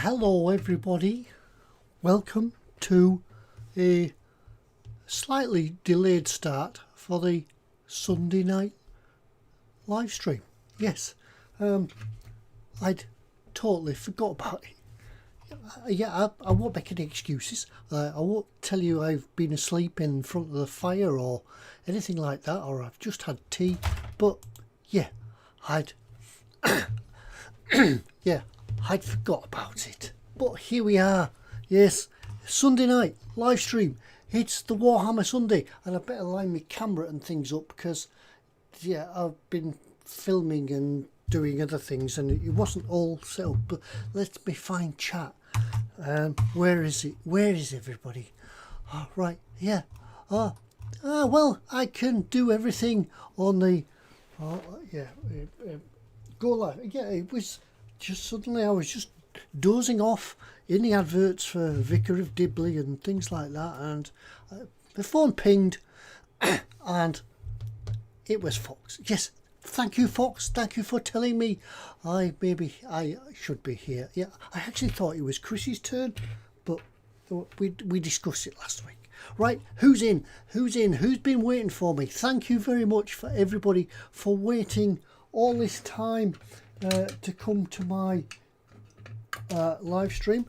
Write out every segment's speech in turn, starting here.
Hello everybody, welcome to a slightly delayed start for the Sunday night live stream. Yes, I'd totally forgot about it. Yeah, I won't make any excuses. I won't tell you I've been asleep in front of the fire or anything like that, or I've just had tea, but yeah, I'd I'd forgot about it. But here we are. Yes, Sunday night live stream. It's the Warhammer Sunday, and I better line my camera and things up because yeah, I've been filming and doing other things and it wasn't all set up. But let me find chat. Where is it? Where is everybody? Oh, right, yeah. Well, I can do everything on the go live. Yeah, it was just suddenly I was just dozing off in the adverts for Vicar of Dibley and things like that, and the phone pinged and it was Fox. Yes, thank you, Fox. Thank you for telling me I should be here. Yeah, I actually thought it was Chris's turn, but we discussed it last week. Right, who's in? Who's been waiting for me? Thank you very much for everybody for waiting all this time to come to my live stream.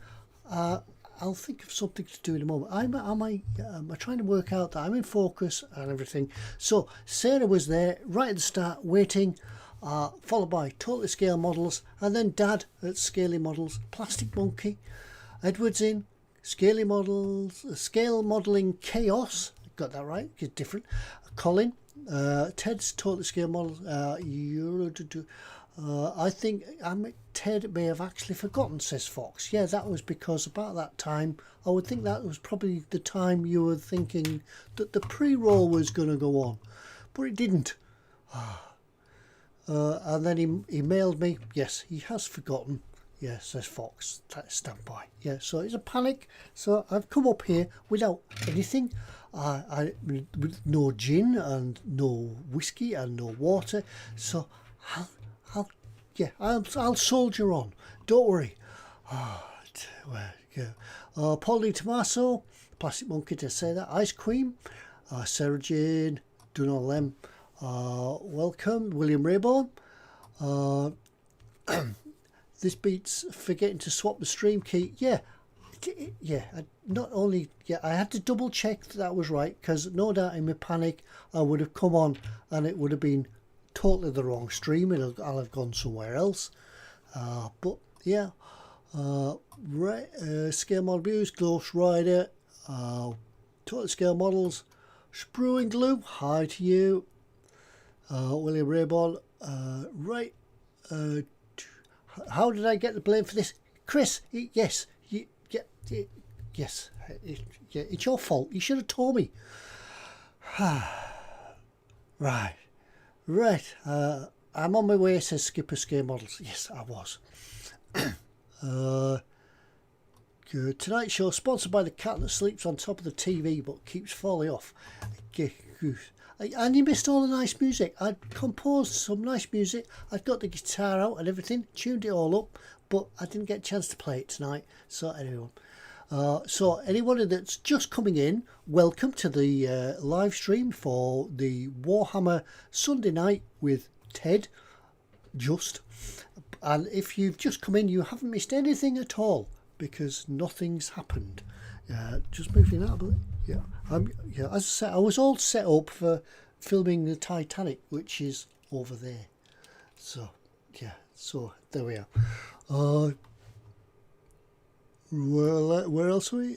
I'll think of something to do in a moment. I'm trying to work out that I'm in focus and everything. So Sarah was there right at the start waiting, followed by Totally Scale Models, and then Dad at Scaly Models, Plastic Monkey, Edward's in, Scaly Models, Scale Modelling Chaos, got that right, it's different, Colin, Ted's Totally Scale Models, I think Ted may have actually forgotten, says Fox. Yeah, that was because about that time, I would think that was probably the time you were thinking that the pre-roll was going to go on, but it didn't. And then he mailed me, yes, he has forgotten. Yeah, says Fox, stand by. Yeah, so it's a panic. So I've come up here without anything. With no gin and no whiskey and no water. So I'll soldier on. Don't worry. Polly Tomaso, Plastic Monkey to say that. Ice Cream, Sarah Jane, done all them. Welcome, William Rayborn. This beats forgetting to swap the stream key. Yeah. I had to double check that was right, because no doubt in my panic I would have come on and it would have been totally the wrong stream and I'll have gone somewhere else. But yeah, right. Scale Model Views, Ghost Rider, Total Scale Models, Sprue and Glue. Hi to you, William Rayborn. Right. How did I get the blame for this, Chris? Yes, yes, it's your fault. You should have told me. Right. I'm on my way, says Skipper Scale Models. Yes, I was. Good. Tonight's show sponsored by the cat that sleeps on top of the TV but keeps falling off. And you missed all the nice music. I'd composed some nice music. I'd got the guitar out and everything, tuned it all up, but I didn't get a chance to play it tonight. So anyway, so anyone that's just coming in, welcome to the live stream for the Warhammer Sunday night with Ted. And if you've just come in, you haven't missed anything at all because nothing's happened. Just moving out a bit. Yeah, as I said, I was all set up for filming the Titanic, which is over there. So yeah, so there we are. Well, where else are we?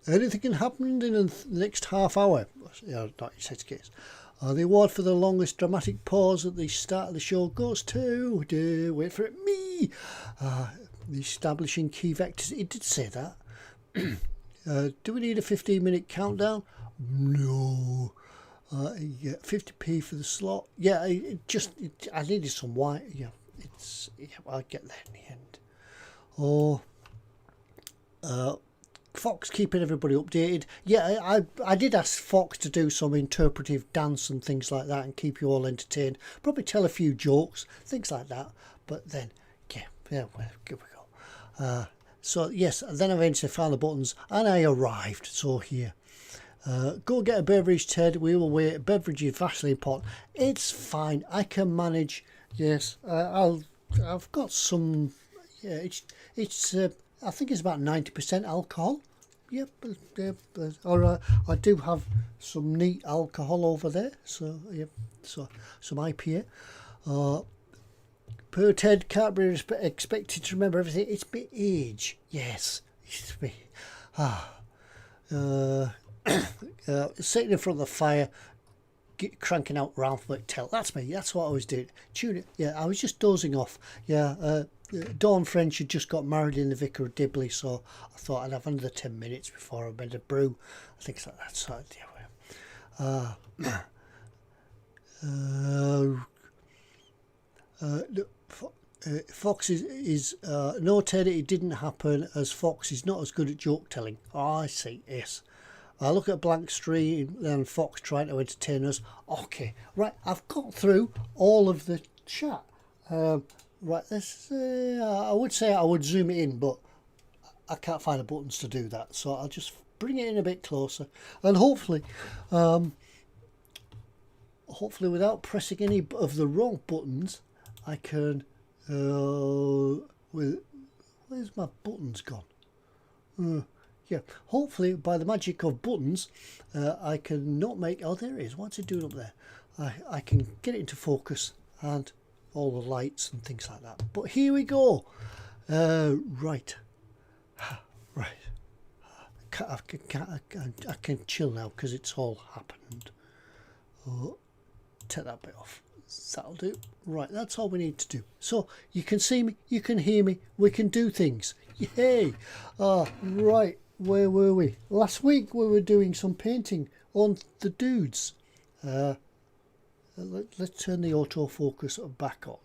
Anything can happen in the next half hour. Yeah, not in such case. The award for the longest dramatic pause at the start of the show goes to, wait for it, me. The establishing key vectors. It did say that. Do we need a 15-minute countdown? No. Yeah, 50p for the slot. Yeah, I needed some white. Yeah, I'll get there in the end. Fox keeping everybody updated. Yeah, I did ask Fox to do some interpretive dance and things like that and keep you all entertained. Probably tell a few jokes, things like that. But then, well, here we go. So yes, and then I eventually found the buttons and I arrived. So here, go get a beverage, Ted. We will wait. Beverage is vastly important. It's fine. I can manage. Yes, I've got some. Yeah, it's. I think it's about 90% alcohol. Yep. Or I do have some neat alcohol over there. So yep. So some IPA. Poor Ted can't be expected to remember everything. It's my age. Yes, it's me. Sitting in front of the fire, cranking out Ralph McTell. That's me. That's what I was doing. Tune it. Yeah, I was just dozing off. Yeah, Dawn French had just got married in the Vicar of Dibley, so I thought I'd have another 10 minutes before I made a brew. I think like that. So Fox is no, Ted, it didn't happen, as Fox is not as good at joke telling. Oh, I see. Yes. I look at blank stream and Fox trying to entertain us. Okay, right, I've got through all of the chat. Right, this I would say I would zoom it in, but I can't find the buttons to do that, so I'll just bring it in a bit closer, and hopefully without pressing any of the wrong buttons, I can. Where's my buttons gone? Yeah, hopefully by the magic of buttons, I can not make. Oh, there it is. What's it doing up there? I can get it into focus and all the lights and things like that. But here we go. Right. I can chill now because it's all happened. Oh, take that bit off. That'll do. Right, that's all we need to do. So you can see me, you can hear me, we can do things. Yay! Right, where were we? Last week we were doing some painting on the dudes. Let's turn the autofocus back on.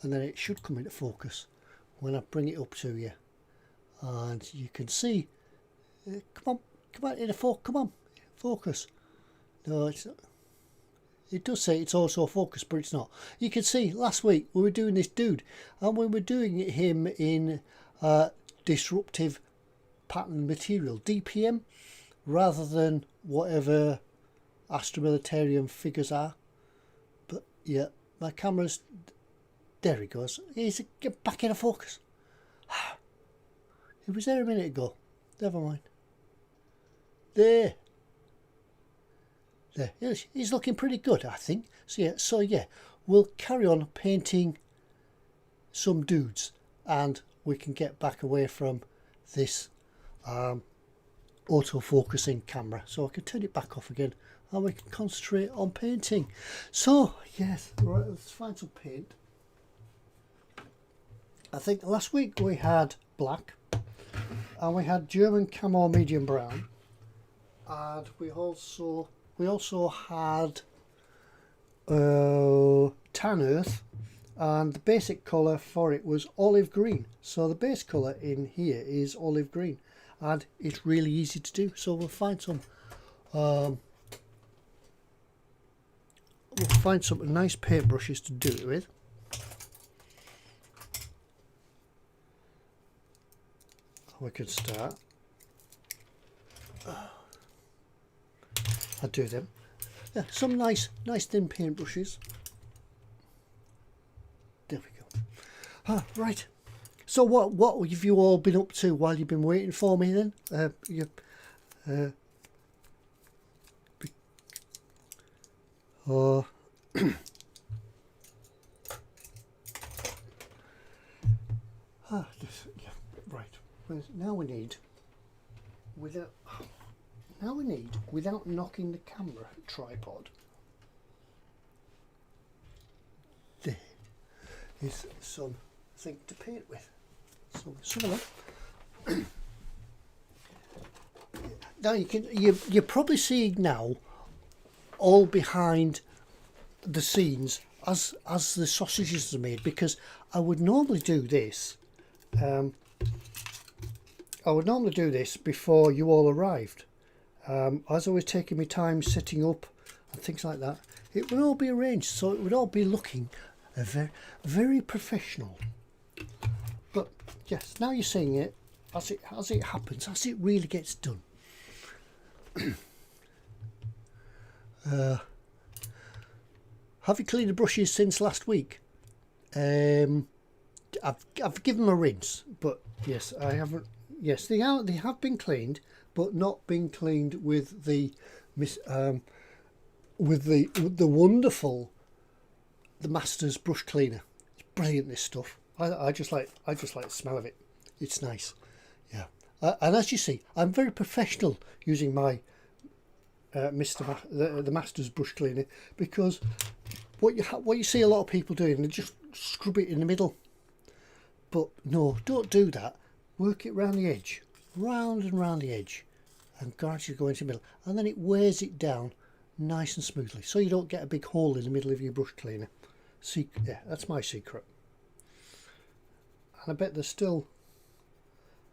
And then it should come into focus when I bring it up to you. And you can see, come on, into focus, come on, focus. No, it's not. It does say it's also focus, but it's not. You can see last week we were doing this dude, and we were doing him in disruptive pattern material, DPM, rather than whatever Astra Militarum figures are. But yeah, my camera's, there he goes. He's get back into focus. He was there a minute ago. Never mind. There. There. He's looking pretty good, I think. So yeah, we'll carry on painting some dudes, and we can get back away from this auto-focusing camera. So I can turn it back off again, and we can concentrate on painting. So yes, right, let's find some paint. I think last week we had black, and we had German camo medium brown, and we also had tan earth, and the basic colour for it was olive green. So the base colour in here is olive green, and it's really easy to do. So we'll find some nice paintbrushes to do it with. We could start. I'll do them. Yeah, some nice thin paintbrushes. There we go. Right. So what have you all been up to while you've been waiting for me then? Right. Now we need, without knocking the camera tripod, there is something to paint with. Some of them. Now you're probably seeing now, all behind the scenes as the sausages are made, because I would normally do this. I would normally do this before you all arrived. As I was taking my time setting up and things like that, it would all be arranged so it would all be looking very, very professional. But yes, now you're seeing it as it happens, as it really gets done. Have you cleaned the brushes since last week? I've given them a rinse, but yes, I haven't. Yes, they have been cleaned, but not been cleaned with the wonderful the Masters brush cleaner. It's brilliant, this stuff. I just like the smell of it. It's nice. Yeah, and as you see, I'm very professional using my the Masters brush cleaner, because what you see a lot of people doing, they just scrub it in the middle. But no, don't do that. Work it round the edge, round and round the edge, and gradually go into the middle, and then it wears it down nice and smoothly, so you don't get a big hole in the middle of your brush cleaner. Yeah, that's my secret. And I bet there's still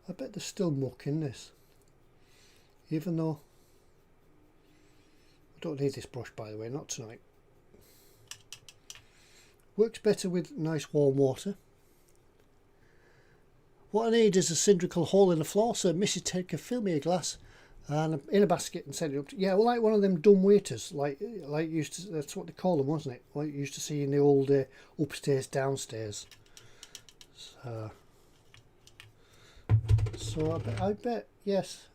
muck in this, even though I don't need this brush, by the way, not tonight. Works better with nice warm water. What I need is a cylindrical hole in the floor so Mrs. Ted can fill me a glass and in a basket and send it up to, yeah, well, like one of them dumb waiters, like used to, that's what they call them, wasn't it? Like you used to see in the old upstairs, downstairs. So I bet, yes,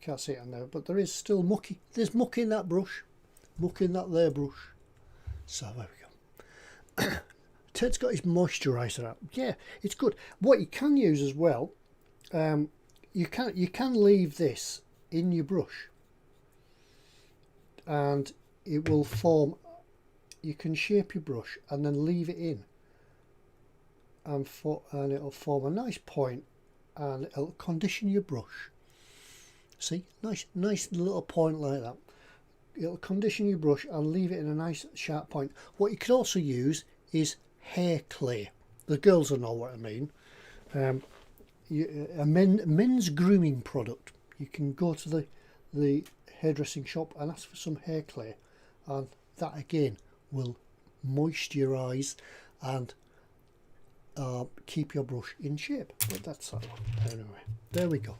you can't see it on there, but there is still mucky. There's muck in that brush, muck in that there brush. So there we go. Ted's got his moisturiser out. Yeah, it's good. What you can use as well, you can leave this in your brush, and it will form. You can shape your brush and then leave it in, and it'll form a nice point, and it'll condition your brush. See, nice little point like that. It'll condition your brush and leave it in a nice sharp point. What you could also use is hair clay. The girls will know what I mean. A men's grooming product. You can go to the hairdressing shop and ask for some hair clay, and that again will moisturise and keep your brush in shape. But that's that one. Anyway, there we go.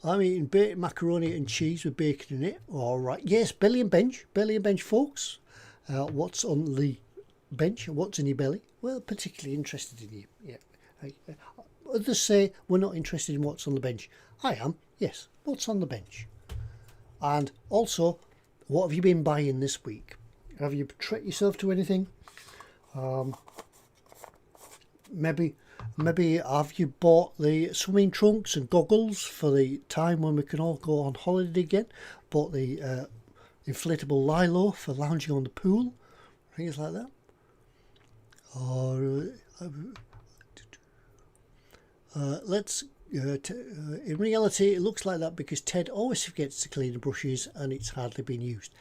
I'm eating baked macaroni and cheese with bacon in it. All right. Yes, belly and bench, folks. What's on the bench? What's in your belly? Well, particularly interested in you. Yeah. Others say we're not interested in what's on the bench. I am. Yes. What's on the bench? And also, what have you been buying this week? Have you treated yourself to anything? Maybe have you bought the swimming trunks and goggles for the time when we can all go on holiday again? Bought the inflatable lilo for lounging on the pool, things like that. Or in reality, it looks like that because Ted always forgets to clean the brushes and it's hardly been used.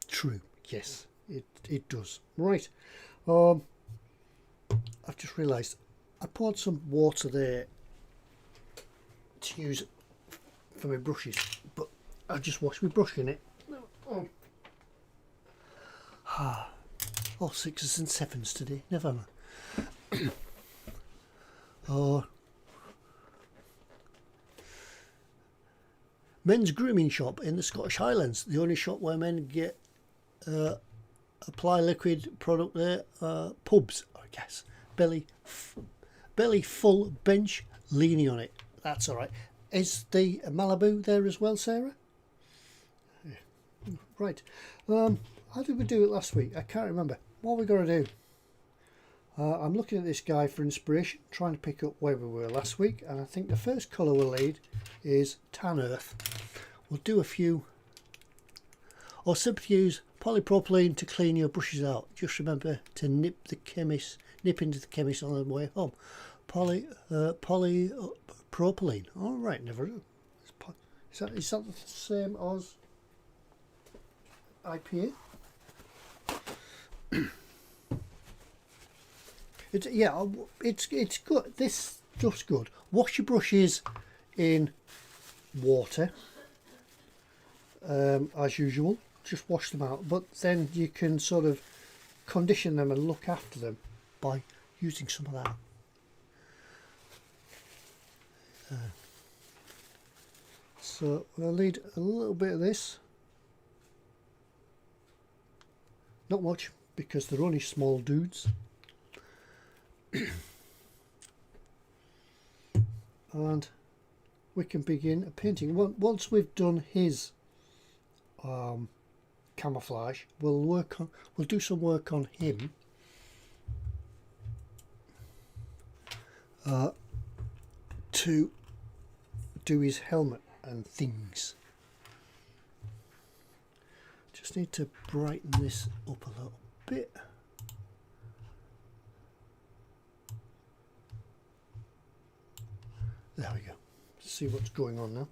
True, yes, it does. Right, I've just realised I poured some water there to use for my brushes, but I've just washed my brush in it. All sixes and sevens today, never mind. Men's grooming shop in the Scottish Highlands, the only shop where men get apply liquid product there. Pubs, I guess. Belly full bench, leaning on it. That's all right. Is the Malibu there as well, Sarah? Yeah. Right. How did we do it last week? I can't remember. What are we going to do? I'm looking at this guy for inspiration, trying to pick up where we were last week, and I think the first colour we'll lead is tan earth. We'll do a few, or simply use polypropylene to clean your brushes out. Just remember to nip into the chemist on the way home. Polypropylene. All right, never knew. Is that the same as IPA? It's good. This stuff's good. Wash your brushes in water as usual, just wash them out, but then you can sort of condition them and look after them by using some of that. So we'll need a little bit of this, not much because they're only small dudes. And we can begin painting. Once we've done his camouflage, we'll do some work on him to do his helmet and things. Just need to brighten this up a little bit. There we go. See what's going on now.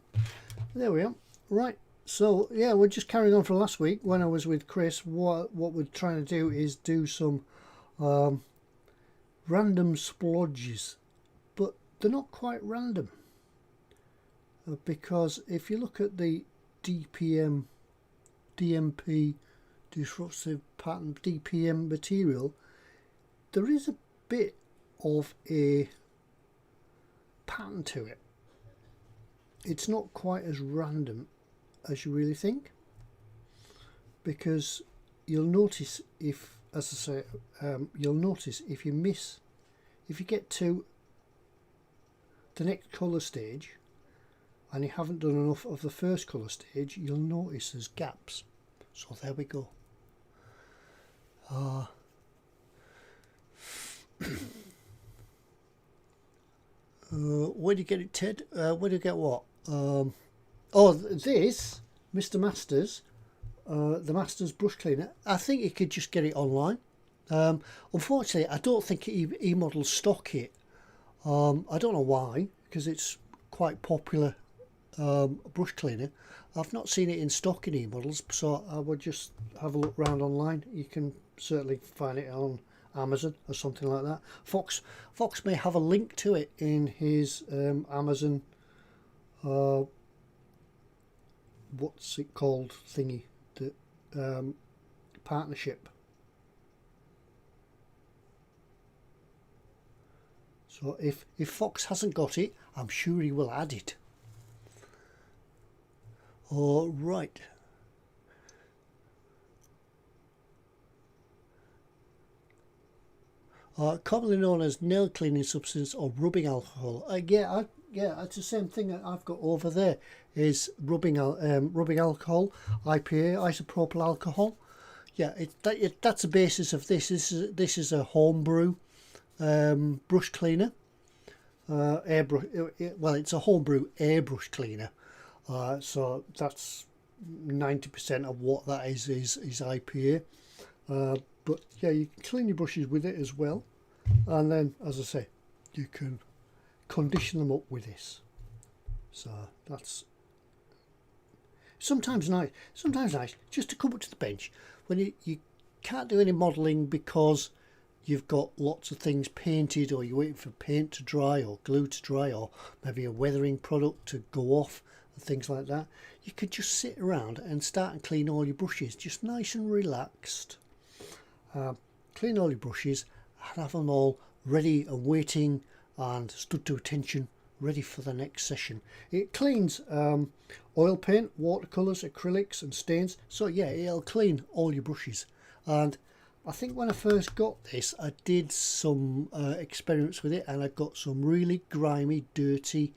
There we are. Right. So yeah, we're just carrying on from last week when I was with Chris. What we're trying to do is do some random splodges, but they're not quite random, because if you look at the DMP disruptive pattern DPM material, there is a bit of a pattern to it. It's not quite as random as you really think, because you'll notice if, as I say, you'll notice if you get to the next colour stage and you haven't done enough of the first colour stage, you'll notice there's gaps. So there we go. Where do you get it, Ted? Where do you get what? Oh, this, Mr. Masters, the Masters brush cleaner. I think you could just get it online. Unfortunately, I don't think eModels stock it. I don't know why, because it's quite popular brush cleaner. I've not seen it in stock in eModels, so I would just have a look round online. You can certainly find it on Amazon or something like that. Fox may have a link to it in his Amazon what's it called thingy, the partnership. So if Fox hasn't got it, I'm sure he will add it. All right. Commonly known as nail cleaning substance or rubbing alcohol. Yeah, it's the same thing that I've got over there. Is rubbing alcohol, IPA, isopropyl alcohol. Yeah, that's the basis of this. This is a homebrew brush cleaner. Airbrush. Well, it's a homebrew airbrush cleaner. So that's 90% of what that is IPA. But yeah, you can clean your brushes with it as well, and then, as I say, you can condition them up with this. So that's sometimes nice just to come up to the bench when you can't do any modelling because you've got lots of things painted, or you're waiting for paint to dry or glue to dry, or maybe a weathering product to go off and things like that. You could just sit around and start and clean all your brushes, just nice and relaxed. Clean all your brushes and have them all ready and waiting and stood to attention, ready for the next session. It cleans oil paint, watercolours, acrylics and stains. So yeah, it'll clean all your brushes. And I think when I first got this, I did some experiments with it, and I got some really grimy, dirty,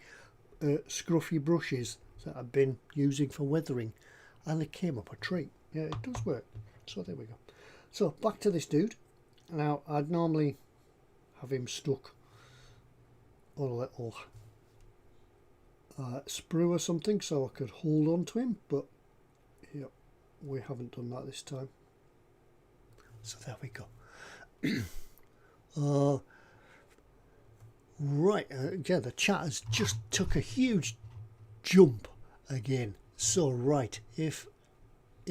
scruffy brushes that I've been using for weathering, and they came up a treat. Yeah, it does work. So there we go. So back to this dude. Now I'd normally have him stuck on a little sprue or something so I could hold on to him, but yeah, we haven't done that this time. So there we go. Right, yeah, the chat has just took a huge jump again. So right, if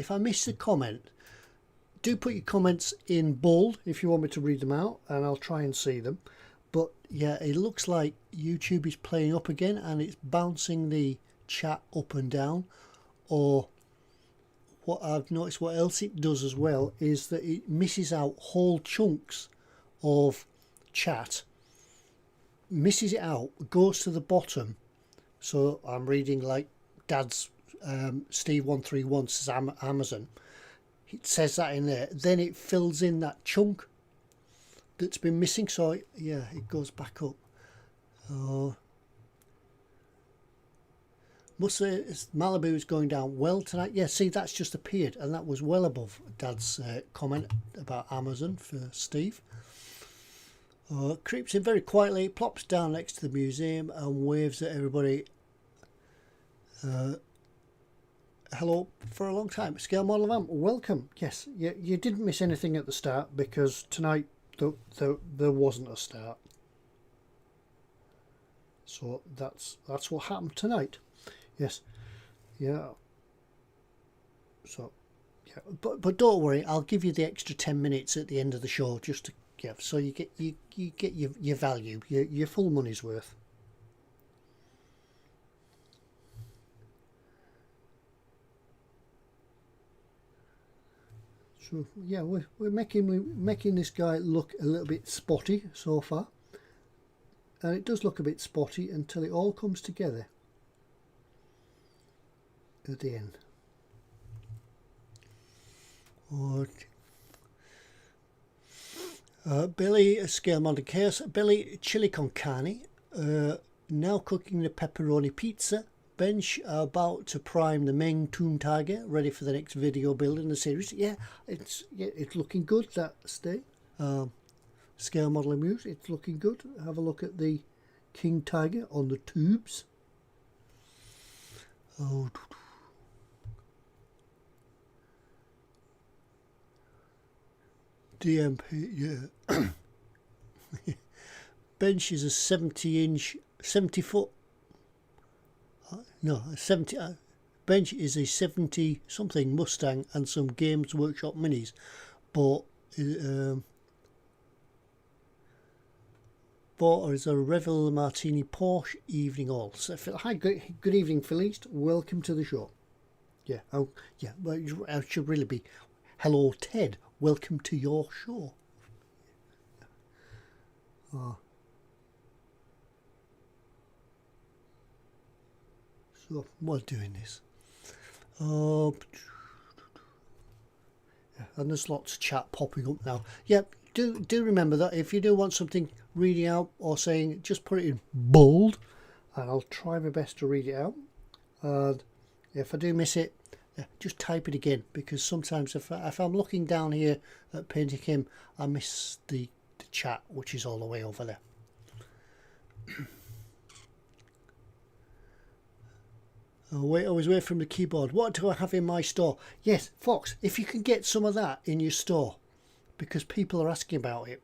I missed a comment, do put your comments in bold if you want me to read them out, and I'll try and see them. But yeah, it looks like YouTube is playing up again, and it's bouncing the chat up and down, or what I've noticed, what else it does as well, is that it misses out whole chunks of chat, misses it out, goes to the bottom. So I'm reading like Dad's Steve131 says Amazon. It says that in there. Then it fills in that chunk that's been missing. So yeah, it goes back up. Must say Malibu is going down well tonight. Yeah, see, that's just appeared, and that was well above Dad's comment about Amazon for Steve. Creeps in very quietly, plops down next to the museum and waves at everybody. Hello for a long time. Scale model vamp, welcome. Yes, you didn't miss anything at the start, because tonight there wasn't a start. So that's what happened tonight. Yes, yeah. So yeah, but don't worry, I'll give you the extra 10 minutes at the end of the show, just to so you get your value, your full money's worth. So yeah, we're making this guy look a little bit spotty so far, and it does look a bit spotty until it all comes together at the end. Billy, Scale Model Chaos. Billy, chili con carne. Now cooking the pepperoni pizza. Bench about to prime the Meng Toon Tiger, ready for the next video build in the series. Yeah, it's looking good, that stay. Scale Model Amuse, it's looking good. Have a look at the King Tiger on the tubes. Oh, DMP, yeah. Bench is a 70 foot. No, 70. Bench is a 70 something Mustang and some Games Workshop minis, but bought as a Revel Martini Porsche evening all. So, hi, good evening, Phillies. Welcome to the show. Yeah, oh yeah, well, I should really be. Hello, Ted. Welcome to your show. So while doing this, yeah, and there's lots of chat popping up now. Yeah, do remember that if you do want something reading out or saying, just put it in bold, and I'll try my best to read it out. And if I do miss it, just type it again, because sometimes if I'm looking down here at Painting Him, I miss the chat, which is all the way over there. Always away from the keyboard. What do I have in my store? Yes, Fox, if you can get some of that in your store, because people are asking about it.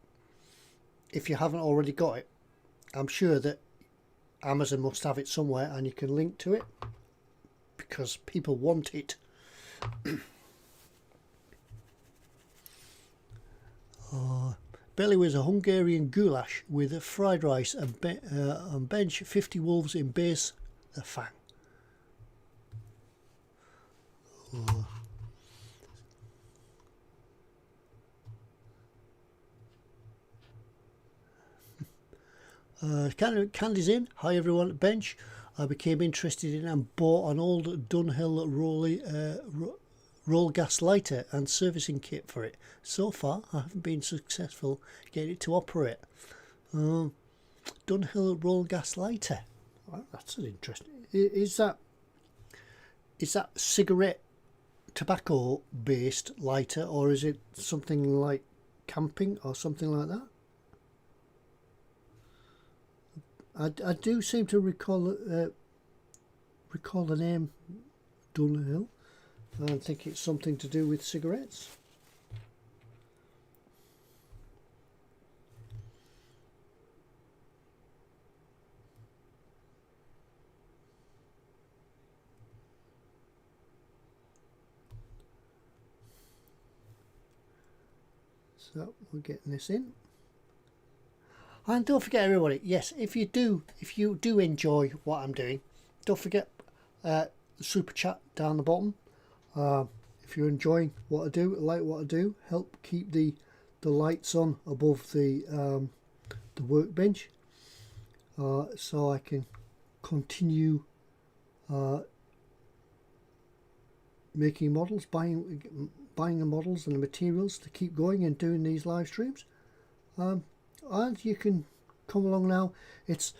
If you haven't already got it, I'm sure that Amazon must have it somewhere, and you can link to it, because people want it. Belly was a Hungarian goulash with a fried rice and bench 50 wolves in base the fang. Candy's in. Hi everyone at Bench. I became interested in and bought an old Dunhill roll gas lighter and servicing kit for it. So far I haven't been successful getting it to operate. Dunhill roll gas lighter. Well, that's an interesting. Is that cigarette tobacco based lighter, or is it something like camping or something like that? I do seem to recall the name Dunhill. I think it's something to do with cigarettes. So we're getting this in. And don't forget, everybody, yes, if you do enjoy what I'm doing, don't forget the super chat down the bottom. if you're enjoying what I do, like what I do, help keep the lights on above the workbench, so I can continue making models, buying the models and the materials to keep going and doing these live streams. And you can come along now. It's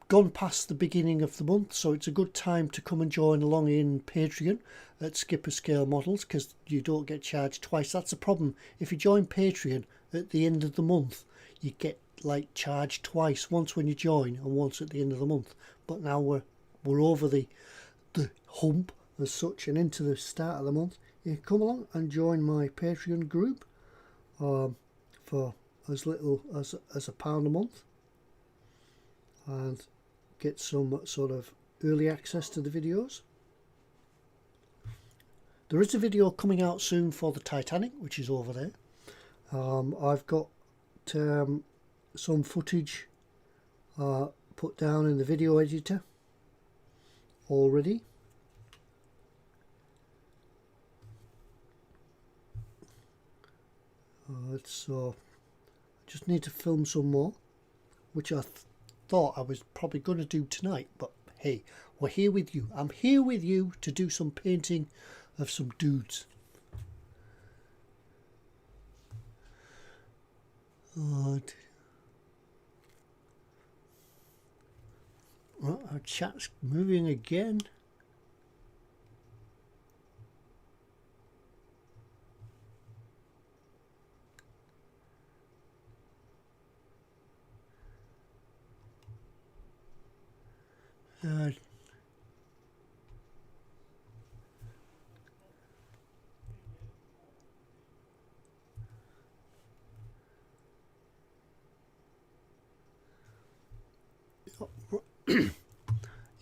gone past the beginning of the month, so it's a good time to come and join along in Patreon at Skipper Scale Models, because you don't get charged twice. That's the problem. If you join Patreon at the end of the month, you get like charged twice, once when you join and once at the end of the month. But now we're over the hump as such and into the start of the month. You can come along and join my Patreon group for as little as £1 a month, and get some sort of early access to the videos. There is a video coming out soon for the Titanic, which is over there. I've got some footage put down in the video editor already. So I just need to film some more, which I thought I was probably going to do tonight, but hey, we're here with you. I'm here with you to do some painting of some dudes. Right, our chat's moving again.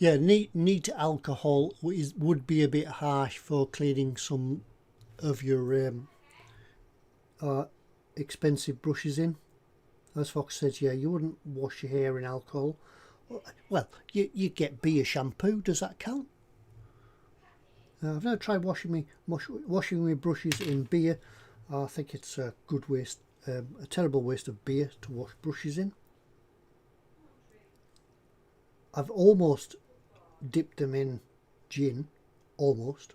Yeah, neat alcohol would be a bit harsh for cleaning some of your expensive brushes in. As Fox says, yeah, you wouldn't wash your hair in alcohol. Well, you get beer shampoo. Does that count? I've never tried washing my brushes in beer. I think it's a good waste, a terrible waste of beer to wash brushes in. I've almost dipped them in gin, almost.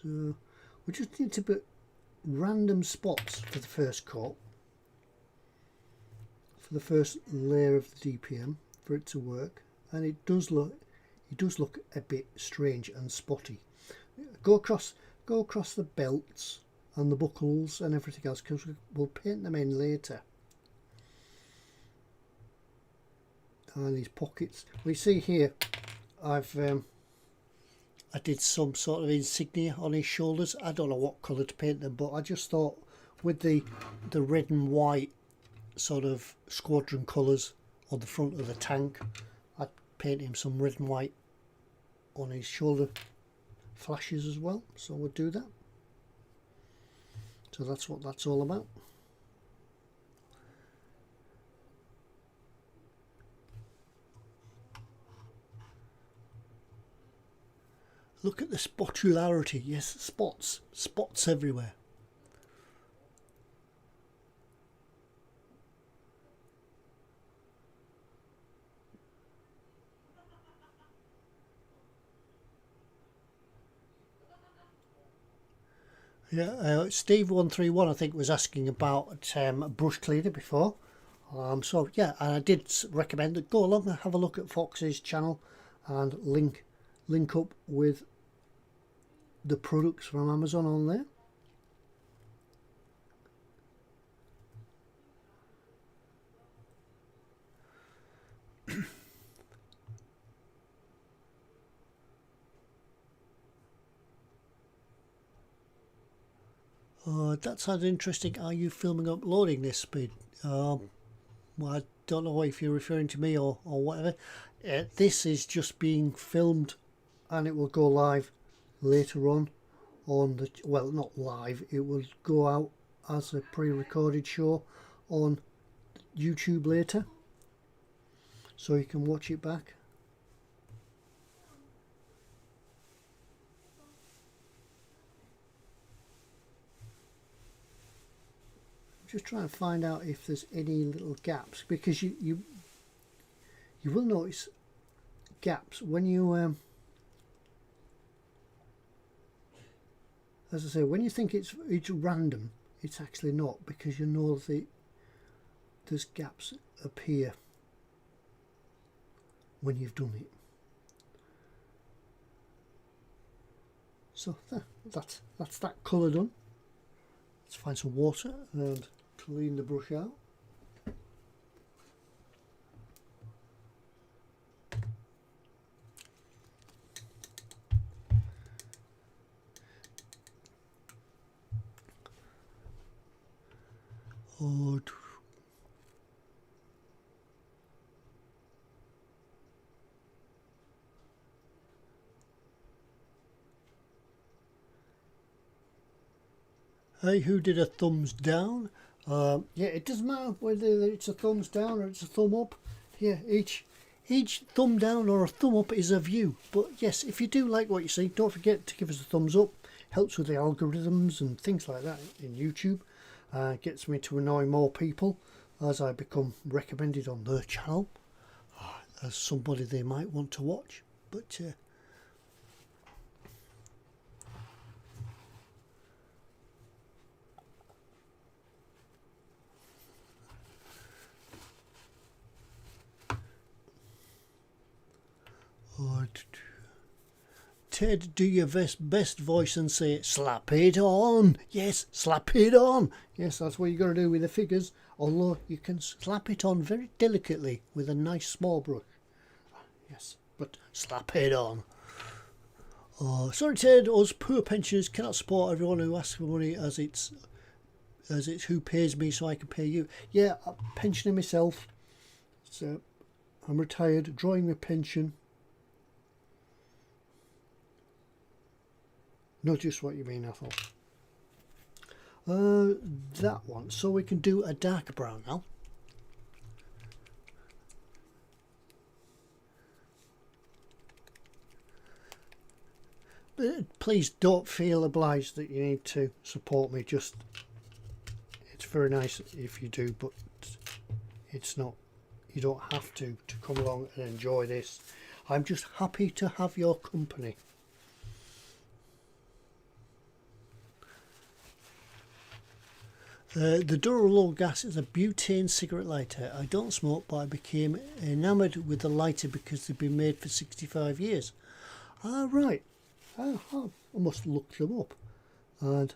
So we just need to put random spots for the first coat, for the first layer of the DPM, for it to work, and it does look a bit strange and spotty. Go across the belts and the buckles and everything else, because we'll paint them in later. And these pockets, we see here, I did some sort of insignia on his shoulders. I don't know what colour to paint them, but I just thought with the red and white sort of squadron colours on the front of the tank, I'd paint him some red and white on his shoulder flashes as well. So we'll do that. So that's what that's all about. Look at the spotularity. Yes, spots everywhere. Yeah, Steve131 I think was asking about brush cleaner before. So yeah, and I did recommend that go along and have a look at Fox's channel and link up with the products from Amazon on there. That sounds interesting. Are you filming uploading this speed? Well, I don't know if you're referring to me or whatever. This is just being filmed, and it will go live later on the, well, not live, it will go out as a pre-recorded show on YouTube later. so you can watch it back. Just try and find out if there's any little gaps, because you will notice gaps when you as I say, when you think it's random, it's actually not, because you know there's gaps appear when you've done it. So that's that colour done. Let's find some water and clean the brush out. Oh, hey, who did a thumbs down? Yeah, it doesn't matter whether it's a thumbs down or it's a thumb up. Yeah, each thumb down or a thumb up is a view. But yes, if you do like what you see, don't forget to give us a thumbs up. Helps with the algorithms and things like that in YouTube. Gets me to annoy more people as I become recommended on their channel as somebody they might want to watch. But Ted, do your best voice and say, slap it on. Yes, slap it on. Yes, that's what you got to do with the figures, although you can slap it on very delicately with a nice small brush. Yes, but slap it on. Sorry Ted, us poor pensioners cannot support everyone who asks for money, as it's who pays me so I can pay you. Yeah, I'm pensioner myself, so I'm retired, drawing my pension. Not just what you mean, Ethel. That one. So we can do a darker brown now. But please don't feel obliged that you need to support me. Just, it's very nice if you do, but it's not. You don't have to come along and enjoy this. I'm just happy to have your company. The Duralow gas is a butane cigarette lighter. I don't smoke, but I became enamoured with the lighter because they've been made for 65 years. Ah, right. I must look them up. And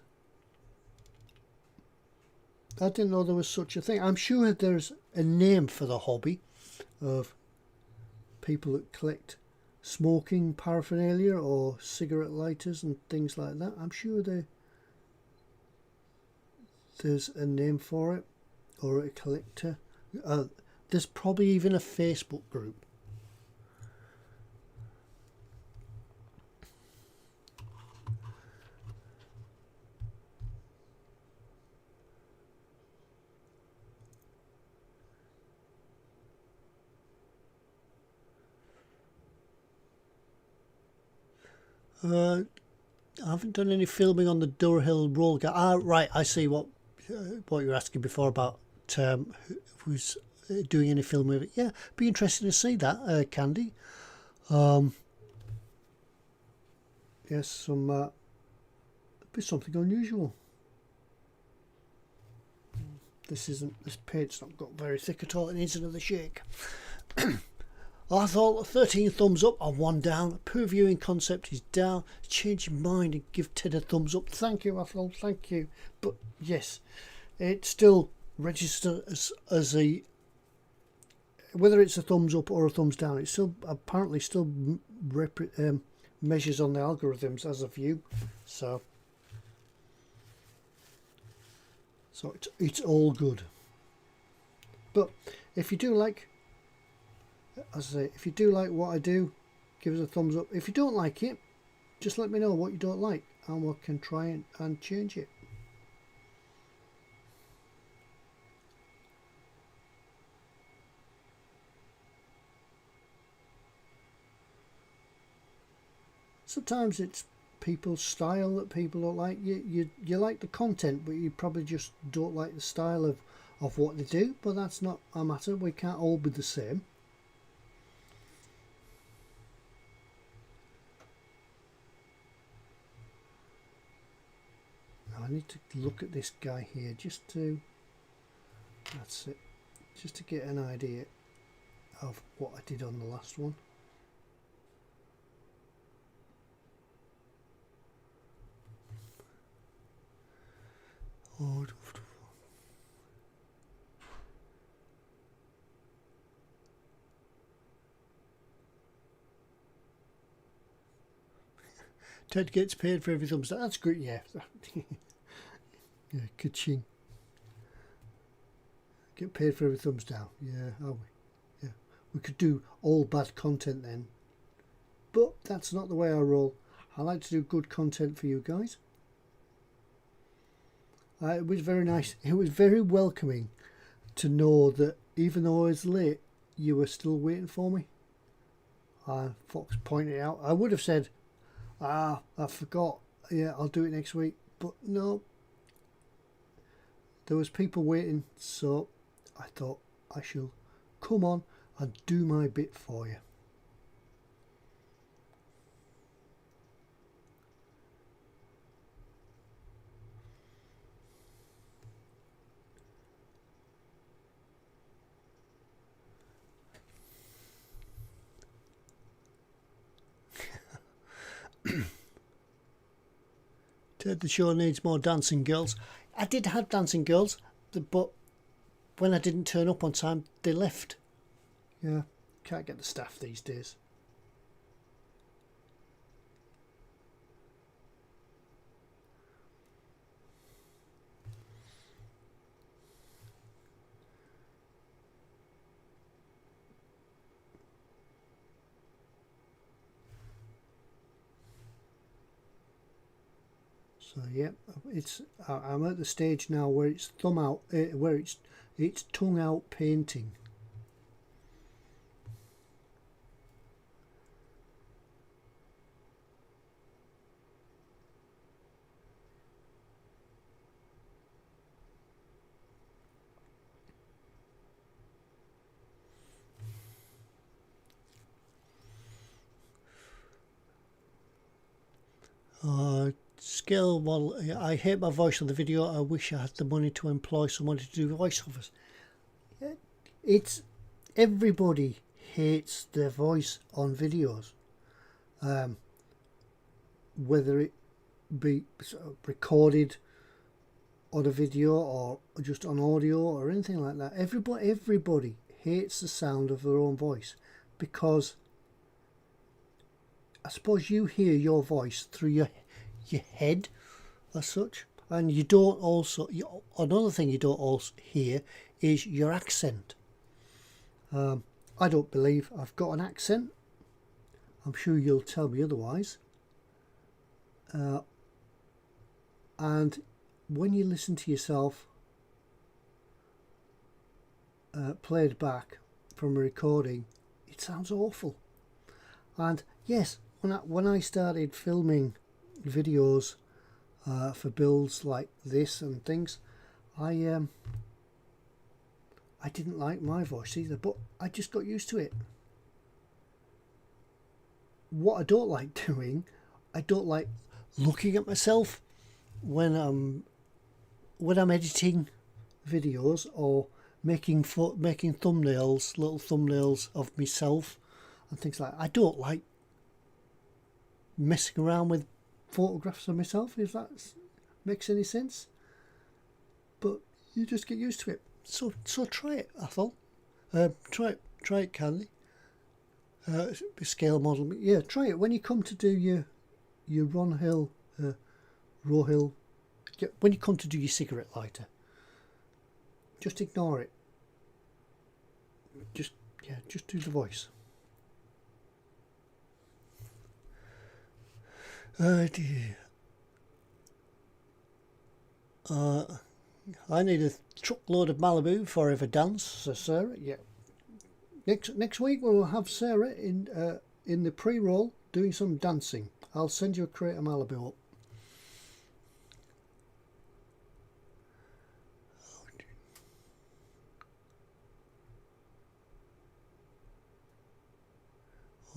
I didn't know there was such a thing. I'm sure there's a name for the hobby of people that collect smoking paraphernalia or cigarette lighters and things like that. I'm sure there's a name for it, or a collector. There's probably even a Facebook group. I haven't done any filming on the Durhill roll gas. Ah, right, I see what you were asking before about who's doing any filming of it. Yeah, be interesting to see that, Candy. Yes, be something unusual. This paint's not got very thick at all. It needs another shake. I thought 13 thumbs up and 1 down. Poor viewing concept is down. Change your mind and give Ted a thumbs up. Thank you, Athol. Thank you. But yes, it's still registered as a, whether it's a thumbs up or a thumbs down, it's still apparently still measures on the algorithms as a view. So it's all good. But if you do like, as I say, if you do like what I do, give us a thumbs up. If you don't like it, just let me know what you don't like and we can try and change it. sometimes it's people's style that people don't like. You like the content, but you probably just don't like the style of what they do. But that's not a matter. We can't all be the same. Now I need to look at this guy here just to, that's it, just to get an idea of what I did on the last one. Oh, Ted gets paid for every thumbs down. That's great, yeah. Yeah, ka-ching. Get paid for every thumbs down. Yeah, are we? Yeah. We could do all bad content then. But that's not the way I roll. I like to do good content for you guys. It was very nice. It was very welcoming to know that even though I was late, you were still waiting for me. Fox pointed out. I would have said, I forgot. Yeah, I'll do it next week. But no. There was people waiting, so I thought I shall come on and do my bit for you. Ted, the show needs more dancing girls. I did have dancing girls, but when I didn't turn up on time, they left. Yeah, can't get the staff these days. So yeah, I'm at the stage now where it's thumb out, where it's tongue out painting. Scale model. I hate my voice on the video. I wish I had the money to employ someone to do voiceovers. It's everybody hates their voice on videos, whether it be recorded on a video or just on audio or anything like that. Everybody hates the sound of their own voice, because I suppose you hear your voice through your head as such, and you don't also, another thing you don't also hear is your accent. I don't believe I've got an accent. I'm sure you'll tell me otherwise. And when you listen to yourself played back from a recording, it sounds awful. And yes, when I started filming videos for builds like this and things, I didn't like my voice either, but I just got used to it. What I don't like doing, I don't like looking at myself when I'm editing videos or making thumbnails, little thumbnails of myself and things like that. I don't like messing around with photographs of myself, if that makes any sense. But you just get used to it. So try it, Athol. Try it, Candy. Scale model. Yeah, try it when you come to do your Ron Hill, Raw Hill. When you come to do your cigarette lighter, just ignore it. Just do the voice. Oh dear. I need a truckload of Malibu for every dance, so Sarah. Yeah. Next week we'll have Sarah in the pre-roll doing some dancing. I'll send you a crate of Malibu up.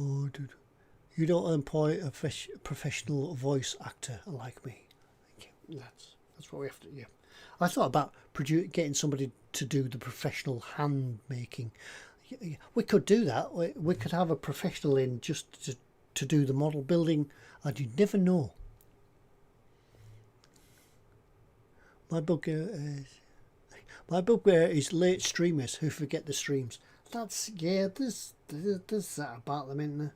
Oh, dude. You don't employ a professional voice actor like me. That's what we have to. Yeah, I thought about getting somebody to do the professional hand making. We could do that. We could have a professional in just to do the model building, and you'd never know. My bugbear is late streamers who forget the streams. That's there's that about them, isn't there?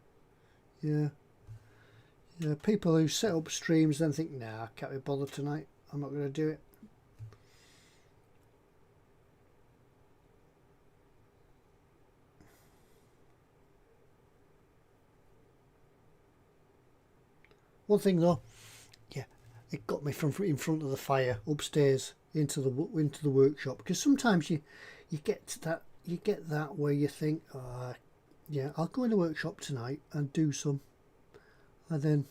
Yeah, people who set up streams then think, nah, I can't be bothered tonight, I'm not going to do it. One thing though, yeah, it got me from in front of the fire upstairs into the workshop, because sometimes you get that where you think, yeah, I'll go in the workshop tonight and do some, and then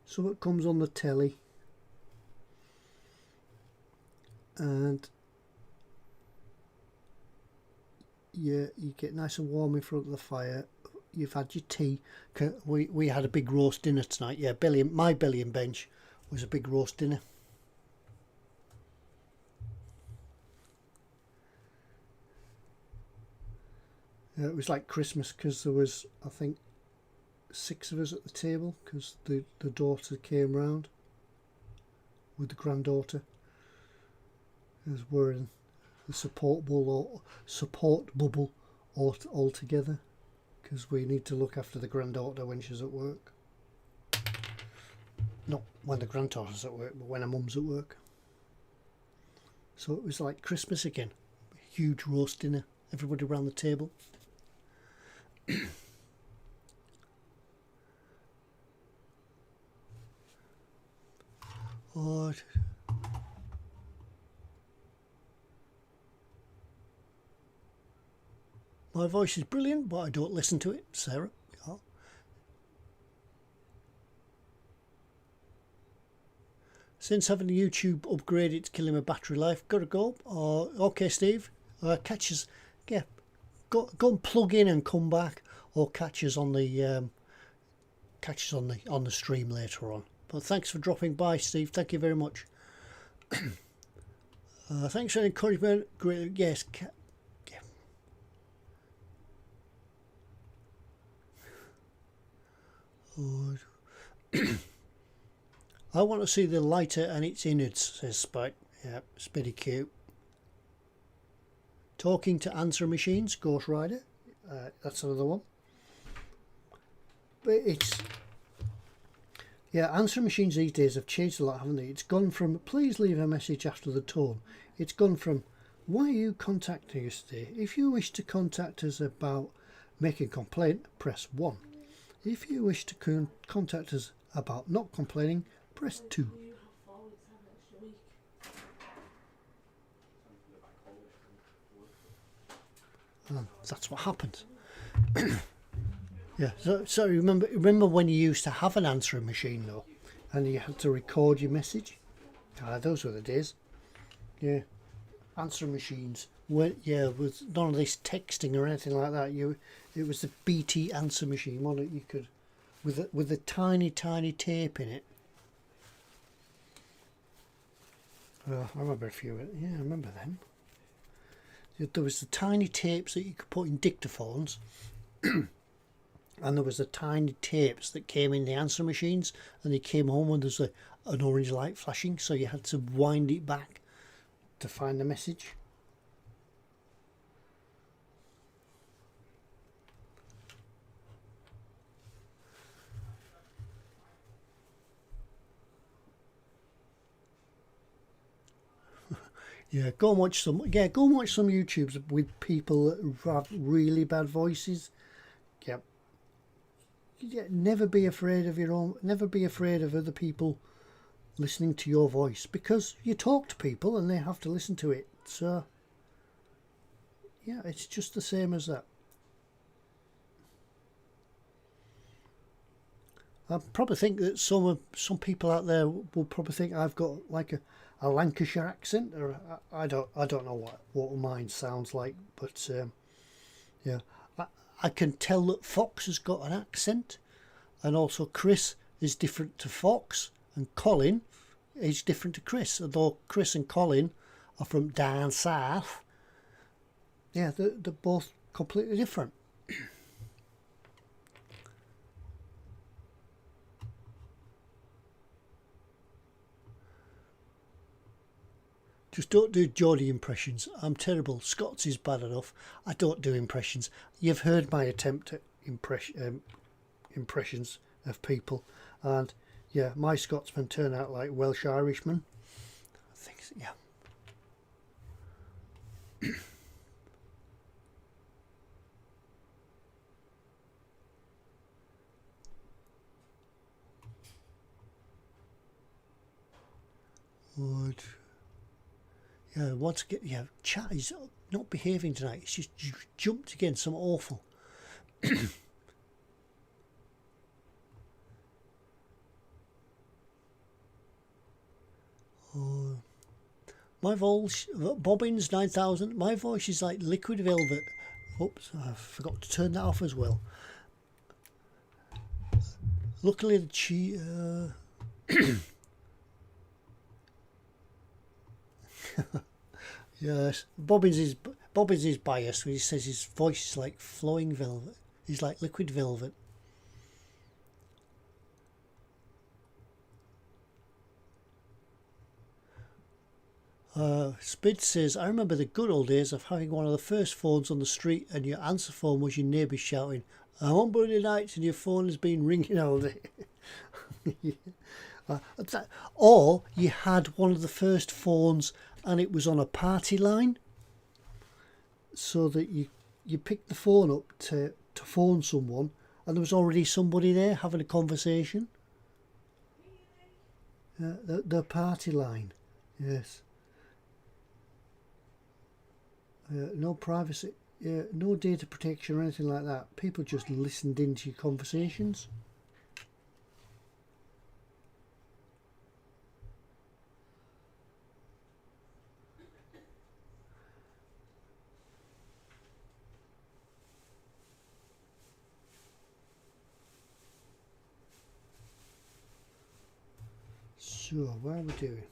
something comes on the telly, and yeah, you get nice and warm in front of the fire. You've had your tea. We had a big roast dinner tonight. Yeah, my belly and bench was a big roast dinner. Yeah, it was like Christmas, because there was, I think, 6 of us at the table, because the daughter came round with the granddaughter. It was wearing the support bubble all together, because we need to look after the granddaughter when she's at work. Not when the granddaughter's at work, but when her mum's at work. So it was like Christmas again. A huge roast dinner, everybody around the table. Oh, my voice is brilliant, but I don't listen to it, Sarah. Oh. Since having the YouTube upgrade, it's killing my battery life. Gotta go. Okay, Steve. Catch us. Yeah, go and plug in and come back, or catch us on the stream later on. But thanks for dropping by, Steve. Thank you very much. Thanks for the encouragement. Great. Yes. Yeah. Oh. I want to see the lighter and its innards, says Spike. Yeah, it's pretty cute. Talking to answer machines, Ghost Rider. That's another one. But it's... yeah, answer machines these days have changed a lot, haven't they? It's gone from, please leave a message after the tone. It's gone from, why are you contacting us today? If you wish to contact us about making a complaint, press 1. If you wish to contact us about not complaining, press 2. And that's what happens. Yeah, so remember when you used to have an answering machine though, and you had to record your message? Those were the days. Yeah, answering machines. Yeah, with none of this texting or anything like that. It was the BT answer machine, wasn't it? You could, with a tiny tape in it. I remember a few. Yeah, I remember them. There was the tiny tapes that you could put in dictaphones. And there was the tiny tapes that came in the answer machines, and they came home when there's an orange light flashing, so you had to wind it back to find the message. Yeah, go and watch some. Yeah, go and watch some YouTubes with people that have really bad voices. Yep. Yeah, never be afraid of your own. Never be afraid of other people listening to your voice, because you talk to people and they have to listen to it. So yeah, it's just the same as that. I probably think that some people out there will probably think I've got like a Lancashire accent, or I don't know what mine sounds like, but yeah, I can tell that Fox has got an accent, and also Chris is different to Fox, and Colin is different to Chris. Although Chris and Colin are from down south, yeah, they're both completely different. Just don't do Geordie impressions. I'm terrible. Scots is bad enough. I don't do impressions. You've heard my attempt at impressions of people, and yeah, my Scotsmen turn out like Welsh Irishmen. I think, yeah. Would. Yeah, once again, yeah, chat is not behaving tonight. It's just jumped again, some awful. Oh, my voice, Bobbins 9000. My voice is like liquid velvet. Oops, I forgot to turn that off as well. Luckily, the yes, Bobbins is biased when he says his voice is like flowing velvet. He's like liquid velvet. Spid says, I remember the good old days of having one of the first phones on the street, and your answer phone was your neighbour shouting, "I'm on bloody nights," and your phone has been ringing all day. Or you had one of the first phones and it was on a party line, so that you picked the phone up to phone someone, and there was already somebody there having a conversation. The party line, yes. No privacy, no data protection or anything like that. People just listened into your conversations. So, what are we doing?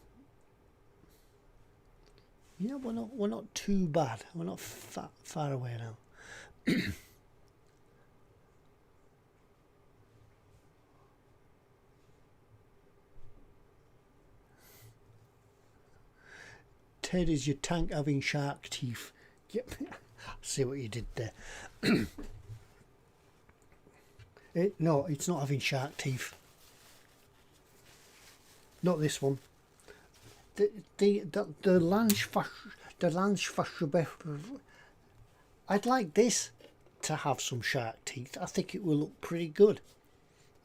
Yeah, we're not too bad. We're not far away now. Ted, is your tank having shark teeth? Yep. See what you did there. No, it's not having shark teeth. Not this one. The Landsfasche. I'd like this to have some shark teeth. I think it will look pretty good.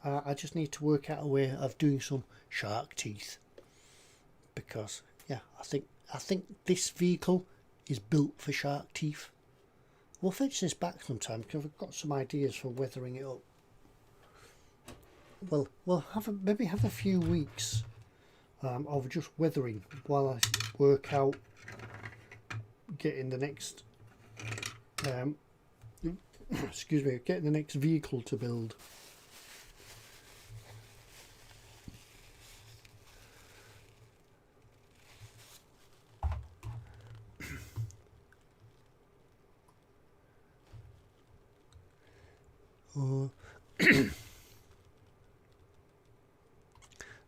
I just need to work out a way of doing some shark teeth, because yeah, I think this vehicle is built for shark teeth. We'll fetch this back sometime because I've got some ideas for weathering it up. Well, we'll maybe have a few weeks of just weathering while I work out getting the next excuse me, getting the next vehicle to build.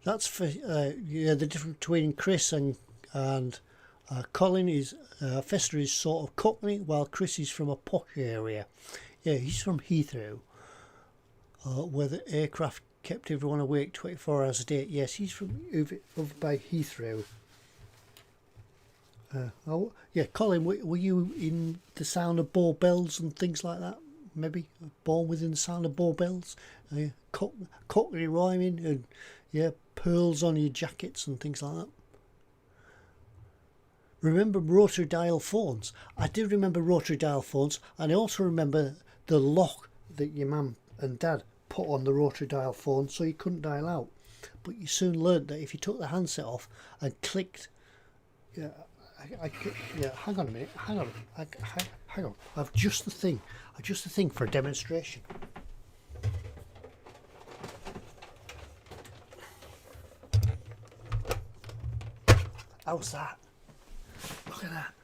That's for yeah, the difference between Chris and Colin is Fester is sort of Cockney, while Chris is from a posh area. Yeah, he's from Heathrow, where the aircraft kept everyone awake 24 hours a day. Yes, he's from over by Heathrow. Oh yeah, Colin, were you in the sound of bow bells and things like that? Maybe born within the sound of bow bells, Cockney rhyming, and yeah, pearls on your jackets and things like that. Remember rotary dial phones? I do remember rotary dial phones, and I also remember the lock that your mum and dad put on the rotary dial phone so you couldn't dial out. But you soon learned that if you took the handset off and clicked, yeah, hang on a minute, hang on, I've just the thing for a demonstration. How's that? Look at that.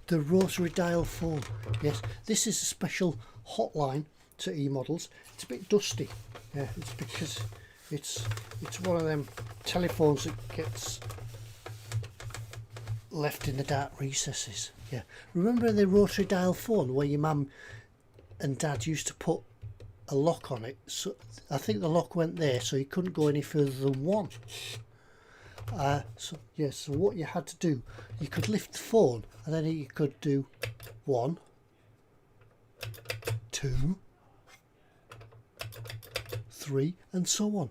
The rotary dial phone. Yes, this is a special hotline to e-models. It's a bit dusty. Yeah, it's because it's one of them telephones that gets left in the dark recesses. Yeah. Remember the rotary dial phone where your mum and dad used to put a lock on it? So I think the lock went there, so you couldn't go any further than one. So what you had to do, you could lift the phone and then you could do 1, 2, 3 and so on.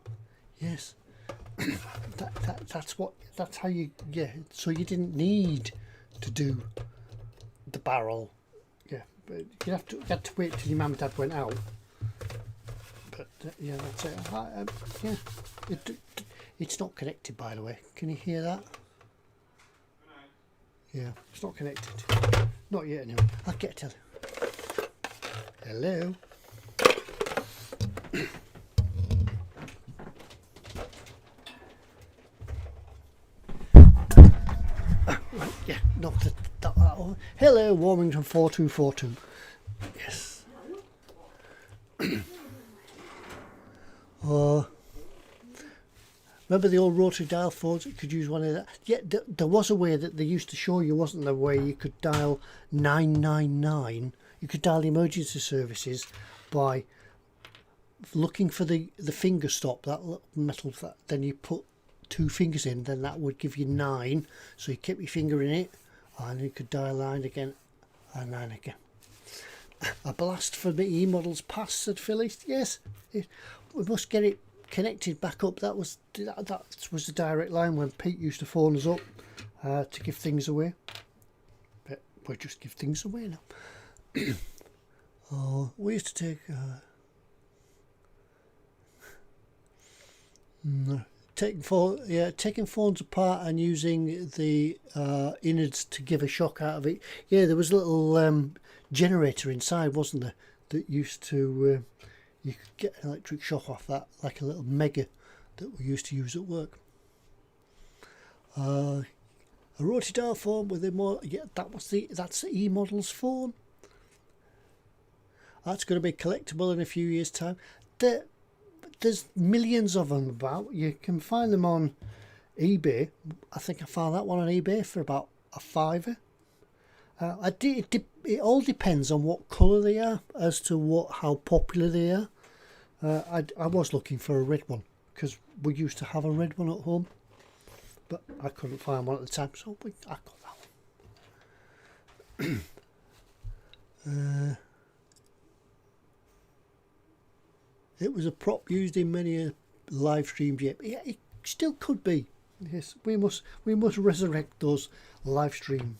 Yes. that's how you, yeah, so you didn't need to do the barrel. Yeah, but you had to wait till your mum and dad went out. But yeah, that's it. Yeah, it's not connected, by the way. Can you hear that? Yeah, it's not connected. Not yet anyway. I'll get to it. Hello. Yeah, no, hello, Warmington 4242. Yes. Remember the old rotary dial phones? You could use one of that. Yeah, there was a way that they used to show you, wasn't there, where you could dial 999. You could dial the emergency services by looking for the finger stop, that little metal. Then you put 2 fingers in, then that would give you 9. So you keep your finger in it, and you could dial 9 again, and 9 again. A blast for the e-models past, said Phyllis. Yes, we must get it connected back up. That was the direct line when Pete used to phone us up to give things away. But we just give things away now. Oh, we used to take taking phones apart and using the innards to give a shock out of it. Yeah, there was a little generator inside, wasn't there, that used to you could get an electric shock off that, like a little mega that we used to use at work. A rotary dial phone with a more, yeah, that's the e-models phone. That's going to be collectible in a few years' time. There's millions of them about. You can find them on eBay. I think I found that one on eBay for about a £5. It all depends on what colour they are as to how popular they are. I was looking for a red one because we used to have a red one at home, but I couldn't find one at the time, so I got that one. It was a prop used in many a live stream jet. Yeah, it still could be. Yes, we must resurrect those live stream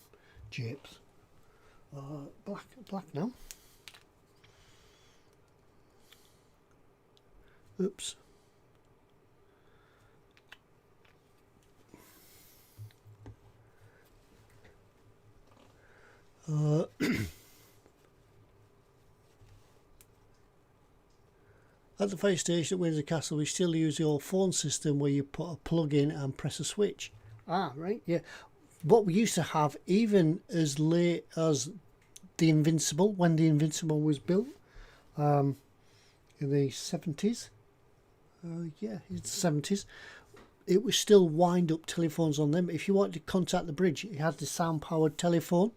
japes. Black now. Oops. At the fire station at Windsor Castle, we still use the old phone system where you put a plug in and press a switch. Ah, right, yeah. What we used to have, even as late as the Invincible, when the Invincible was built, in the 70s. Yeah, it's the 70s. It was still wind-up telephones on them. If you wanted to contact the bridge, it had the sound-powered telephone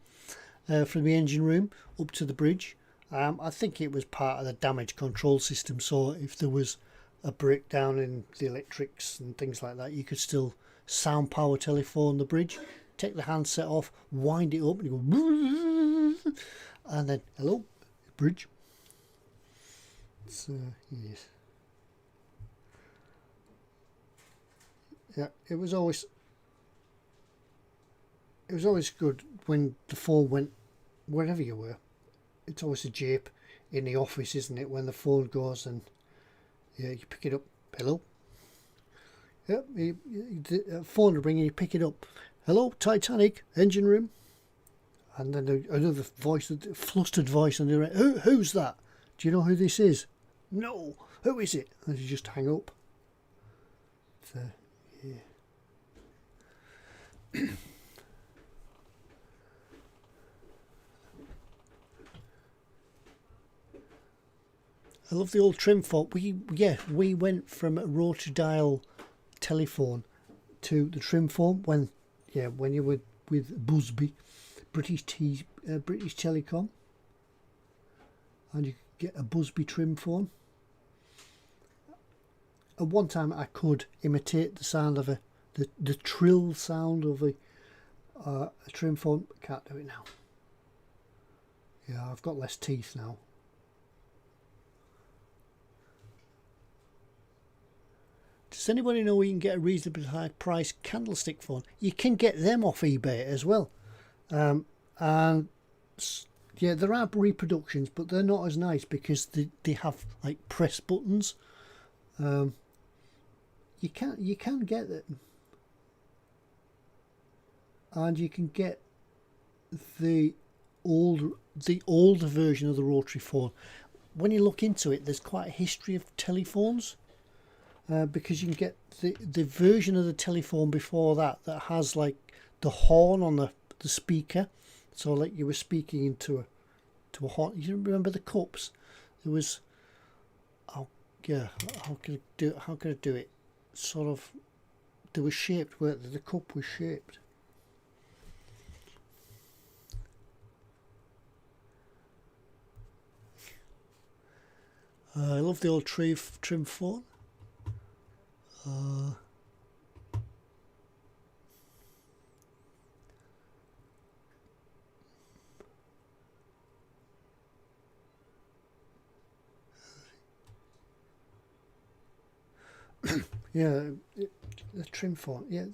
from the engine room up to the bridge. I think it was part of the damage control system, so if there was a breakdown in the electrics and things like that, you could still sound power telephone the bridge, take the handset off, wind it up, and you go, and then hello, bridge. So yes, yeah, it was always good when the phone went wherever you were. It's always a jape in the office, isn't it, when the phone goes and Yeah, you pick it up. Hello. Yep, phone will ring and you pick it up. Hello, Titanic, engine room. And then another voice, a flustered voice, and they're like, who's that? Do you know who this is? No, who is it? And you just hang up. So, yeah. I love the old trim phone. We went from a rotary dial telephone to the trim phone when you were with Busby, British Telecom, and you could get a Busby trim phone. At one time, I could imitate the sound of the trill sound of a trim phone. Can't do it now. Yeah, I've got less teeth now. Does anybody know where you can get a reasonably high price candlestick phone? You can get them off eBay as well. And yeah, there are reproductions, but they're not as nice because they have like press buttons. You can get them, and you can get the older version of the rotary phone. When you look into it, there's quite a history of telephones. Because you can get the version of the telephone before that has like the horn on the speaker, so like you were speaking into a horn. You remember the cups? There was, how could I do it? Sort of, they were shaped where the cup was shaped. I love the old trim phone. Yeah, the trim phone. Yeah,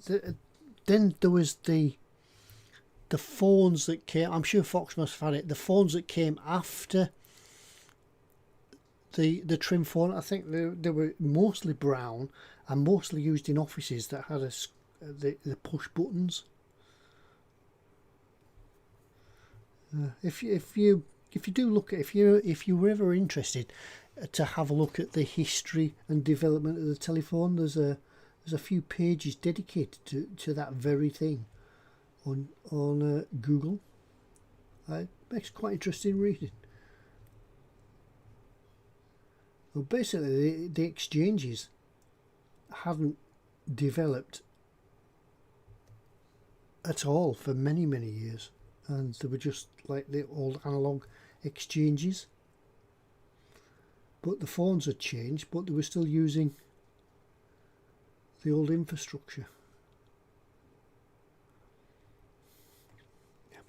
then there was the phones that came. I'm sure Fox must have had it. The phones that came after the trim phone. I think they were mostly brown and mostly used in offices that had the push buttons. If you do look at, if you were ever interested to have a look at the history and development of the telephone, there's a few pages dedicated to that very thing on Google. It makes quite interesting reading. Well, basically the exchanges hadn't developed at all for many years, and they were just like the old analog exchanges. But the phones had changed, but they were still using the old infrastructure. Yeah.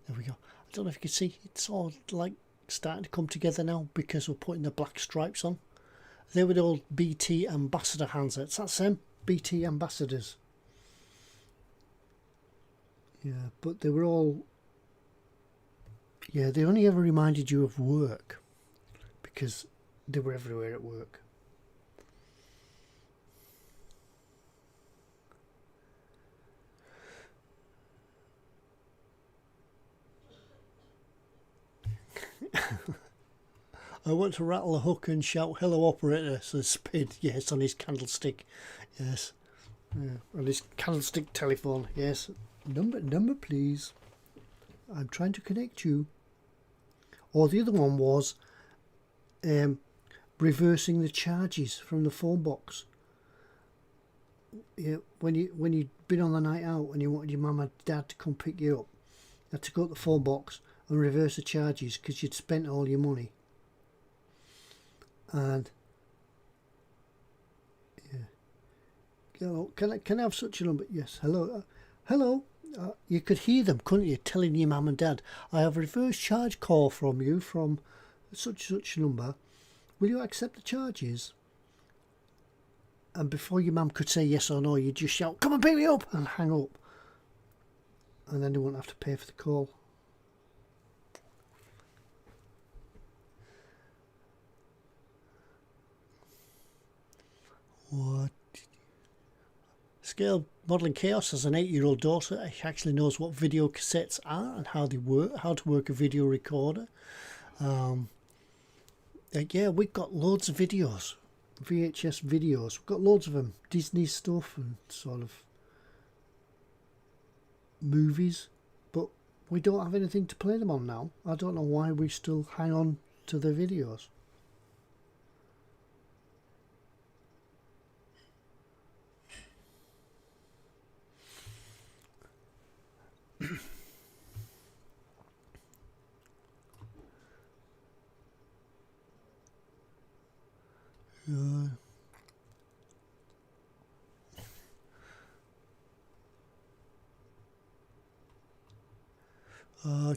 There we go. I don't know if you can see, it's all like starting to come together now because we're putting the black stripes on. They were the old BT Ambassador handsets. That's them, BT Ambassadors. Yeah, but they were all, yeah, they only ever reminded you of work because they were everywhere at work. I want to rattle a hook and shout "Hello, operator," says Spid. Yes, on his candlestick. Yes, on his candlestick telephone. Yes, number, please. I'm trying to connect you. Or the other one was reversing the charges from the phone box. Yeah, when you'd been on the night out and you wanted your mum and dad to come pick you up, you had to go to the phone box and reverse the charges because you'd spent all your money. And yeah, hello, can I have such a number? Yes, hello, hello. You could hear them, couldn't you, telling your mum and dad, I have a reverse charge call from you from such number. Will you accept the charges? And before your mum could say yes or no, you'd just shout, come and pick me up, and hang up. And then they wouldn't have to pay for the call. What? Scale Modelling Chaos has an 8-year-old daughter. She actually knows what video cassettes are and how they work, how to work a video recorder. Yeah, we've got loads of videos, VHS videos. We've got loads of them, Disney stuff and sort of movies, but we don't have anything to play them on now. I don't know why we still hang on to the videos.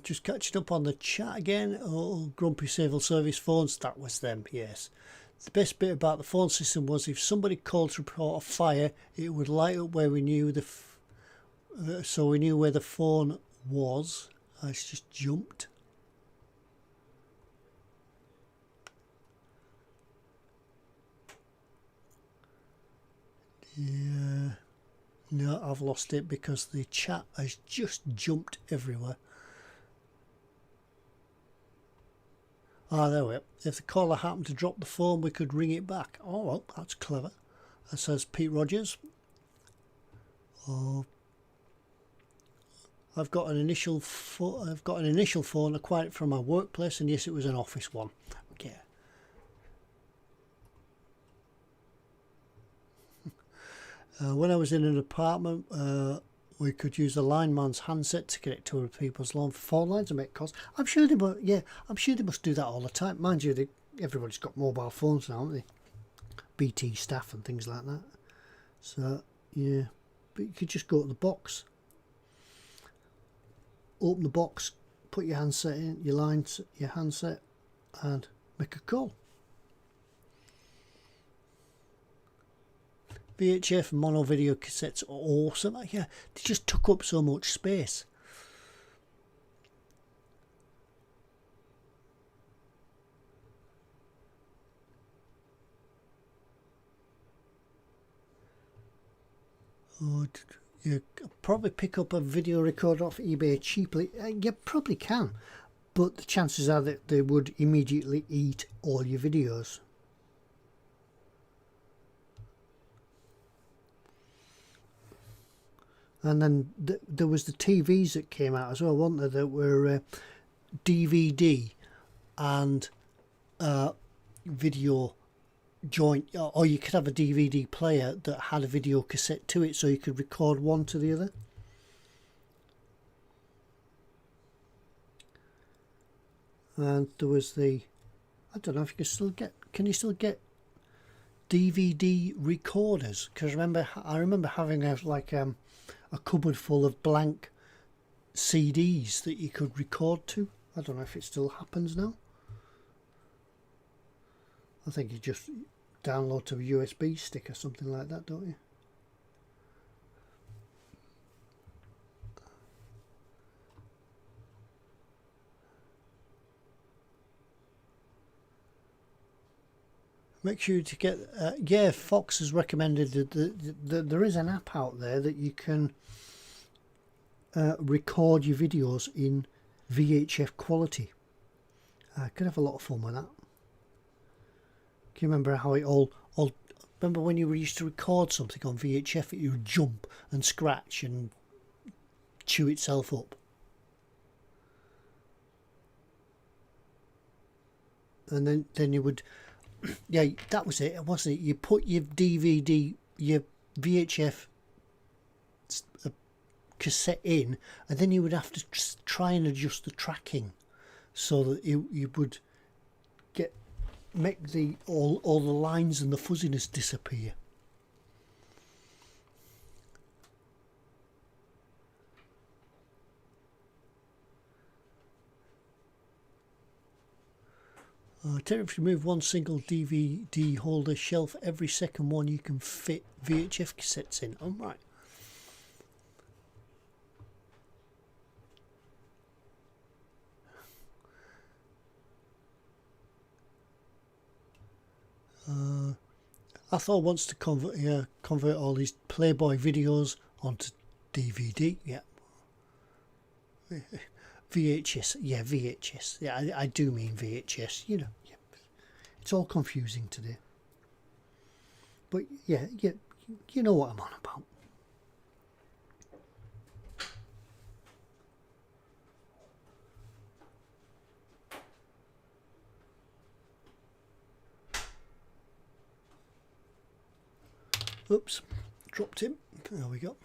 Just catching up on the chat again. Oh, Grumpy Civil Service phones, that was them, yes. The best bit about the phone system was if somebody called to report a fire, it would light up where we knew so we knew where the phone was. It's just jumped. Yeah, no, I've lost it because the chat has just jumped everywhere. There we are. If the caller happened to drop the phone, we could ring it back. Oh, well, that's clever. That says Pete Rogers. Oh, I've got an initial phone acquired from my workplace, and yes, it was an office one. Yeah. When I was in an apartment, we could use a lineman's handset to connect to other people's lawn for phone lines and make calls. I'm sure they must. Yeah, I'm sure they must do that all the time. Mind you, everybody's got mobile phones now, haven't they? BT staff and things like that. So yeah, but you could just go to the box, open the box, put your handset in, your handset, and make a call. VHF mono video cassettes are awesome. Yeah, they just took up so much space. Oh, you probably pick up a video recorder off eBay cheaply. You probably can, but the chances are that they would immediately eat all your videos. And then there was the TVs that came out as well, weren't there, that were DVD and video joint, or you could have a DVD player that had a video cassette to it, so you could record one to the other. And there was I don't know if you can you still get DVD recorders? Because I remember having a cupboard full of blank CDs that you could record to. I don't know if it still happens now. I think you just download to a USB stick or something like that, don't you? Make sure to get yeah, Fox has recommended that there is an app out there that you can record your videos in VHF quality. I could have a lot of fun with that. Can you remember how it all remember when you used to record something on VHF, it would jump and scratch and chew itself up? And then you would, yeah, that was it, wasn't it? You put your DVD, your VHF cassette in, and then you would have to try and adjust the tracking so that you would make all the lines and the fuzziness disappear. If you remove one single DVD holder shelf, every second one you can fit VHF cassettes in. Oh, right. Athor wants to convert all these Playboy videos onto DVD. Yeah. VHS. Yeah, VHS. Yeah, I do mean VHS. You know, yeah. It's all confusing today. But yeah, you know what I'm on about. Oops, dropped him. There we go.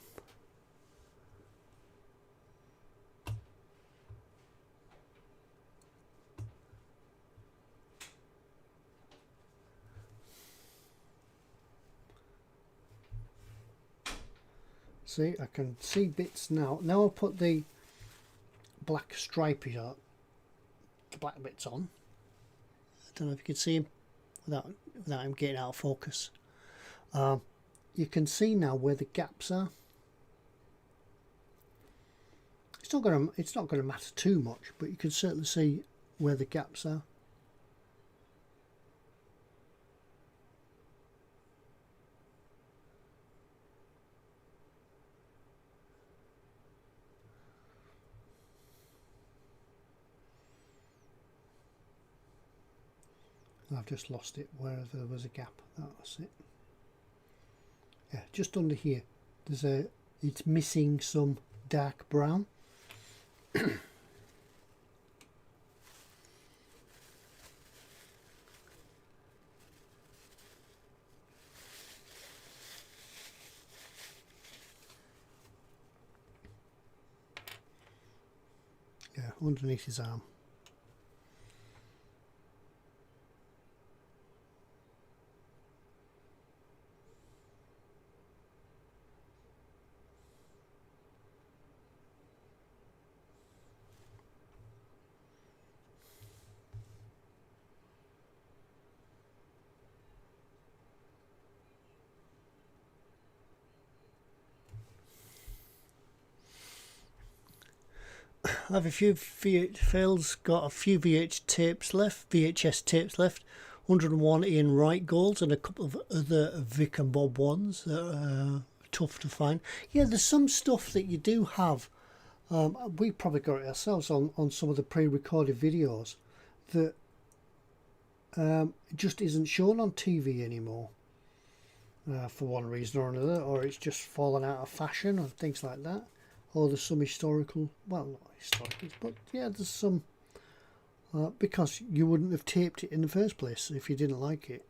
See, I can see bits now. Now I'll put the black stripy, the black bits on. I don't know if you can see him without him getting out of focus. You can see now where the gaps are. It's not gonna matter too much, but you can certainly see where the gaps are. I've just lost it where there was a gap. That's it. Yeah, just under here. It's missing some dark brown. Yeah, underneath his arm. I have a few Phil's got a few VHS tapes left, 101 Ian Wright golds and a couple of other Vic and Bob ones that are tough to find. Yeah, there's some stuff that you do have. We probably got it ourselves on some of the pre-recorded videos that just isn't shown on TV anymore for one reason or another, or it's just fallen out of fashion or things like that. Or there's some historical, well, not historical, but yeah, there's some, because you wouldn't have taped it in the first place if you didn't like it.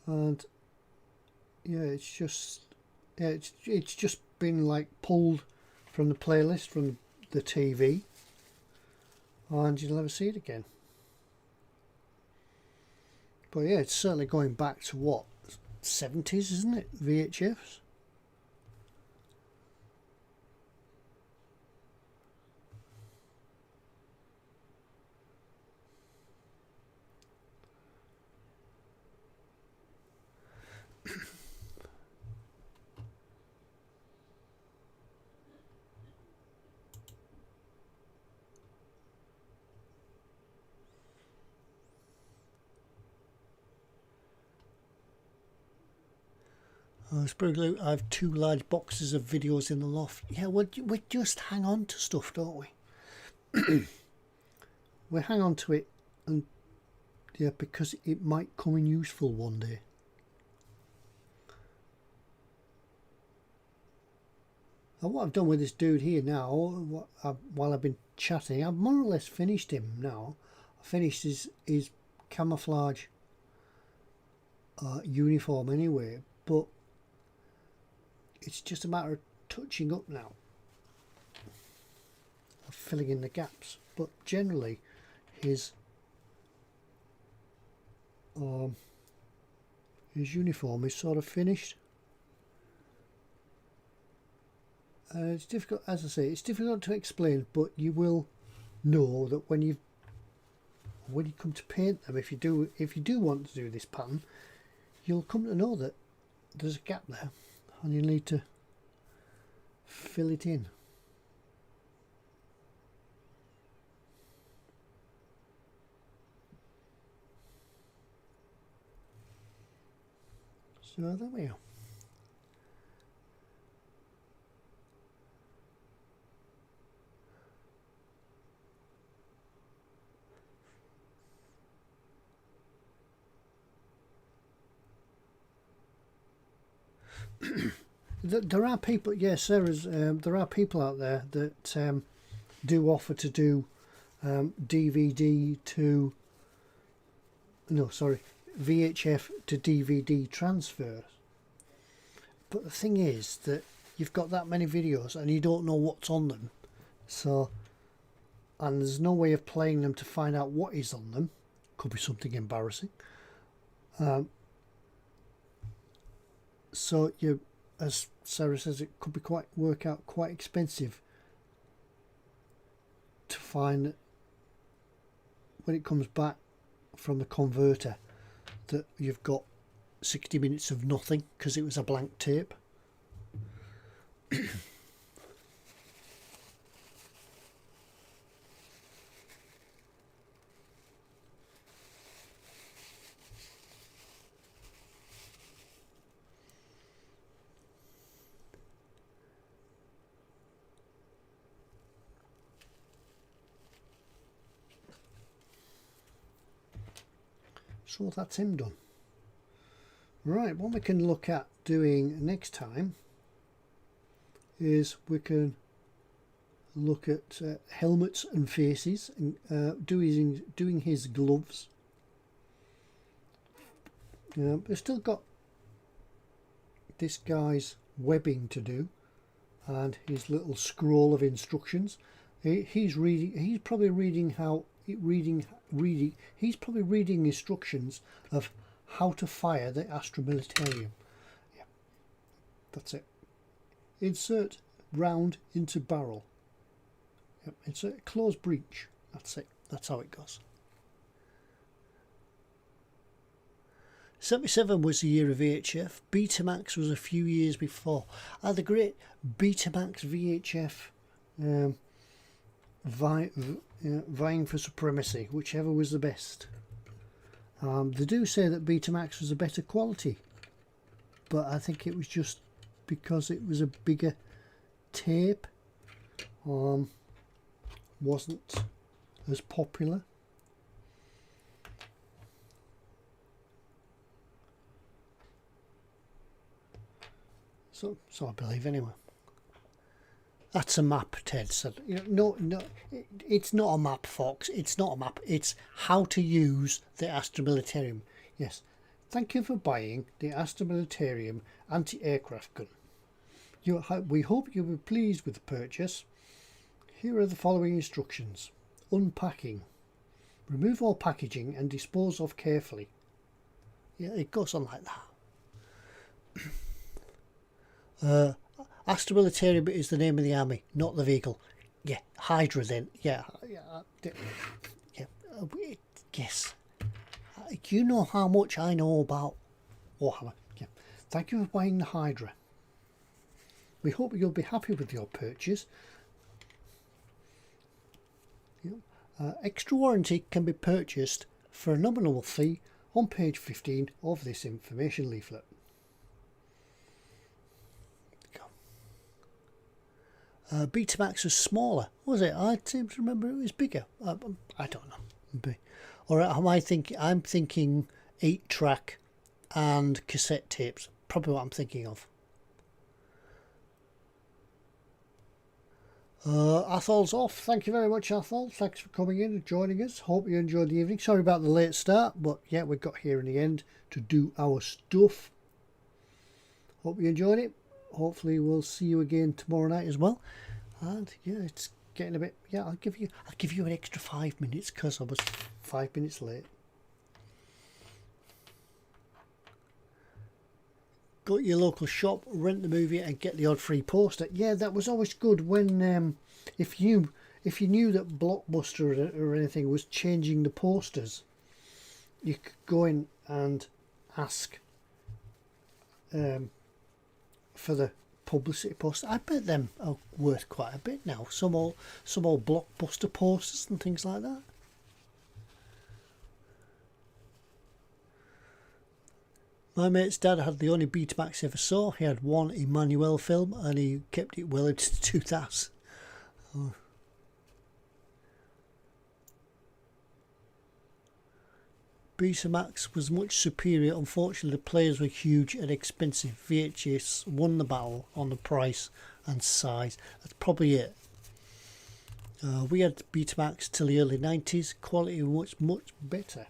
And yeah, it's just been like pulled from the playlist from the TV, and you'll never see it again. But yeah, it's certainly going back to what, 70s, isn't it? VHS. I have 2 large boxes of videos in the loft. Yeah, we just hang on to stuff, don't we? We hang on to it, and yeah, because it might come in useful one day. And what I've done with this dude here now, while I've been chatting, I've more or less finished him now. I finished his camouflage uniform anyway, but it's just a matter of touching up now, of filling in the gaps. But generally his uniform is sort of finished. It's difficult, as I say, it's difficult to explain, but you will know that when you come to paint them, if you do want to do this pattern, you'll come to know that there's a gap there and you need to fill it in. So there we are. There are people, yes, there are people out there that do offer to do DVD to, no, sorry, VHF to DVD transfers. But the thing is that you've got that many videos and you don't know what's on them. So, and there's no way of playing them to find out what is on them. Could be something embarrassing. So you, as Sarah says, it could be work out quite expensive to find when it comes back from the converter that you've got 60 minutes of nothing because it was a blank tape. So that's him done. Right, what we can look at doing next time is we can look at helmets and faces and doing his gloves. We've still got this guy's webbing to do and his little scroll of instructions. He's probably reading instructions of how to fire the Astra Militarum. Yeah, that's it. Insert round into barrel. Yep, insert close breech. That's it. That's how it goes. 77 was the year of VHF. Betamax was a few years before. The great Betamax VHF vying for supremacy, whichever was the best. They do say that Betamax was a better quality, but I think it was just because it was a bigger tape, wasn't as popular. So I believe anyway. That's a map, Ted said. No, it's not a map, Fox. It's not a map. It's how to use the Astra Militarum. Yes. Thank you for buying the Astra Militarum anti-aircraft gun. We hope you were pleased with the purchase. Here are the following instructions. Unpacking. Remove all packaging and dispose of carefully. Yeah, it goes on like that. Astra Militarum is the name of the army, not the vehicle. Yeah, Hydra then. Yeah. Yes. You know how much I know about Warhammer. Yeah. Thank you for buying the Hydra. We hope you'll be happy with your purchase. Extra warranty can be purchased for a nominal fee on page 15 of this information leaflet. Betamax was smaller, was it? I seem to remember it was bigger. I don't know. Or I'm thinking 8-track and cassette tapes. Probably what I'm thinking of. Athol's off. Thank you very much, Athol. Thanks for coming in and joining us. Hope you enjoyed the evening. Sorry about the late start, but yeah, we got here in the end to do our stuff. Hope you enjoyed it. Hopefully we'll see you again tomorrow night as well. And yeah, it's getting a bit, yeah, I'll give you an extra 5 minutes because I was 5 minutes late. Go to your local shop, rent the movie and get the odd free poster. Yeah, that was always good when if you knew that Blockbuster or anything was changing the posters, you could go in and ask for the publicity poster. I bet them are worth quite a bit now. Some old Blockbuster posters and things like that. My mate's dad had the only Betamax he ever saw. He had one Emmanuel film and he kept it well into the 2000s. Oh. Betamax was much superior. Unfortunately, the players were huge and expensive. VHS won the battle on the price and size. That's probably it. We had Betamax till the early 90s. Quality was much better.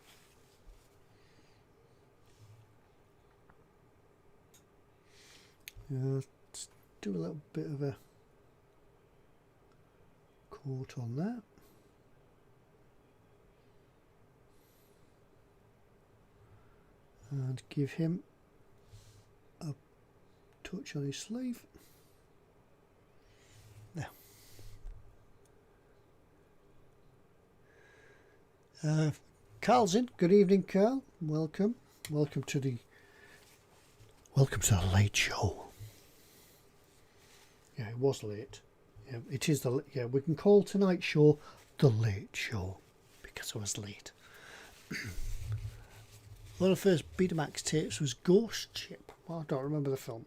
Let's do a little bit of a quote on that. And give him a touch on his sleeve. There. Carl's in. Good evening, Carl. Welcome. Welcome to the late show. Yeah, it was late. Yeah, it is the. Yeah, we can call tonight's show the late show because it was late. One of the first Betamax tapes was Ghost Ship. Well, I don't remember the film.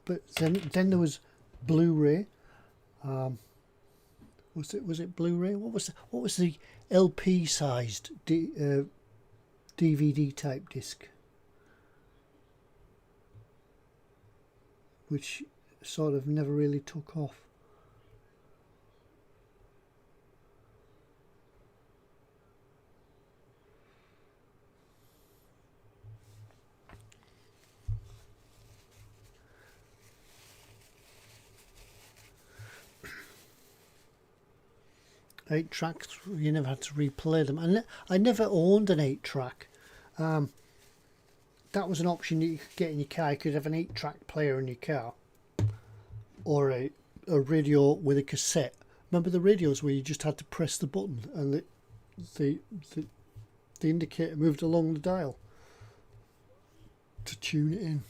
But then there was Blu-ray. Was it Blu-ray? What was the LP sized DVD type disc, which sort of never really took off. Eight tracks, you never had to replay them, and I never owned an 8-track. That was an option that you could get in your car. You could have an 8-track player in your car, or a radio with a cassette. Remember the radios where you just had to press the button and the indicator moved along the dial to tune it in.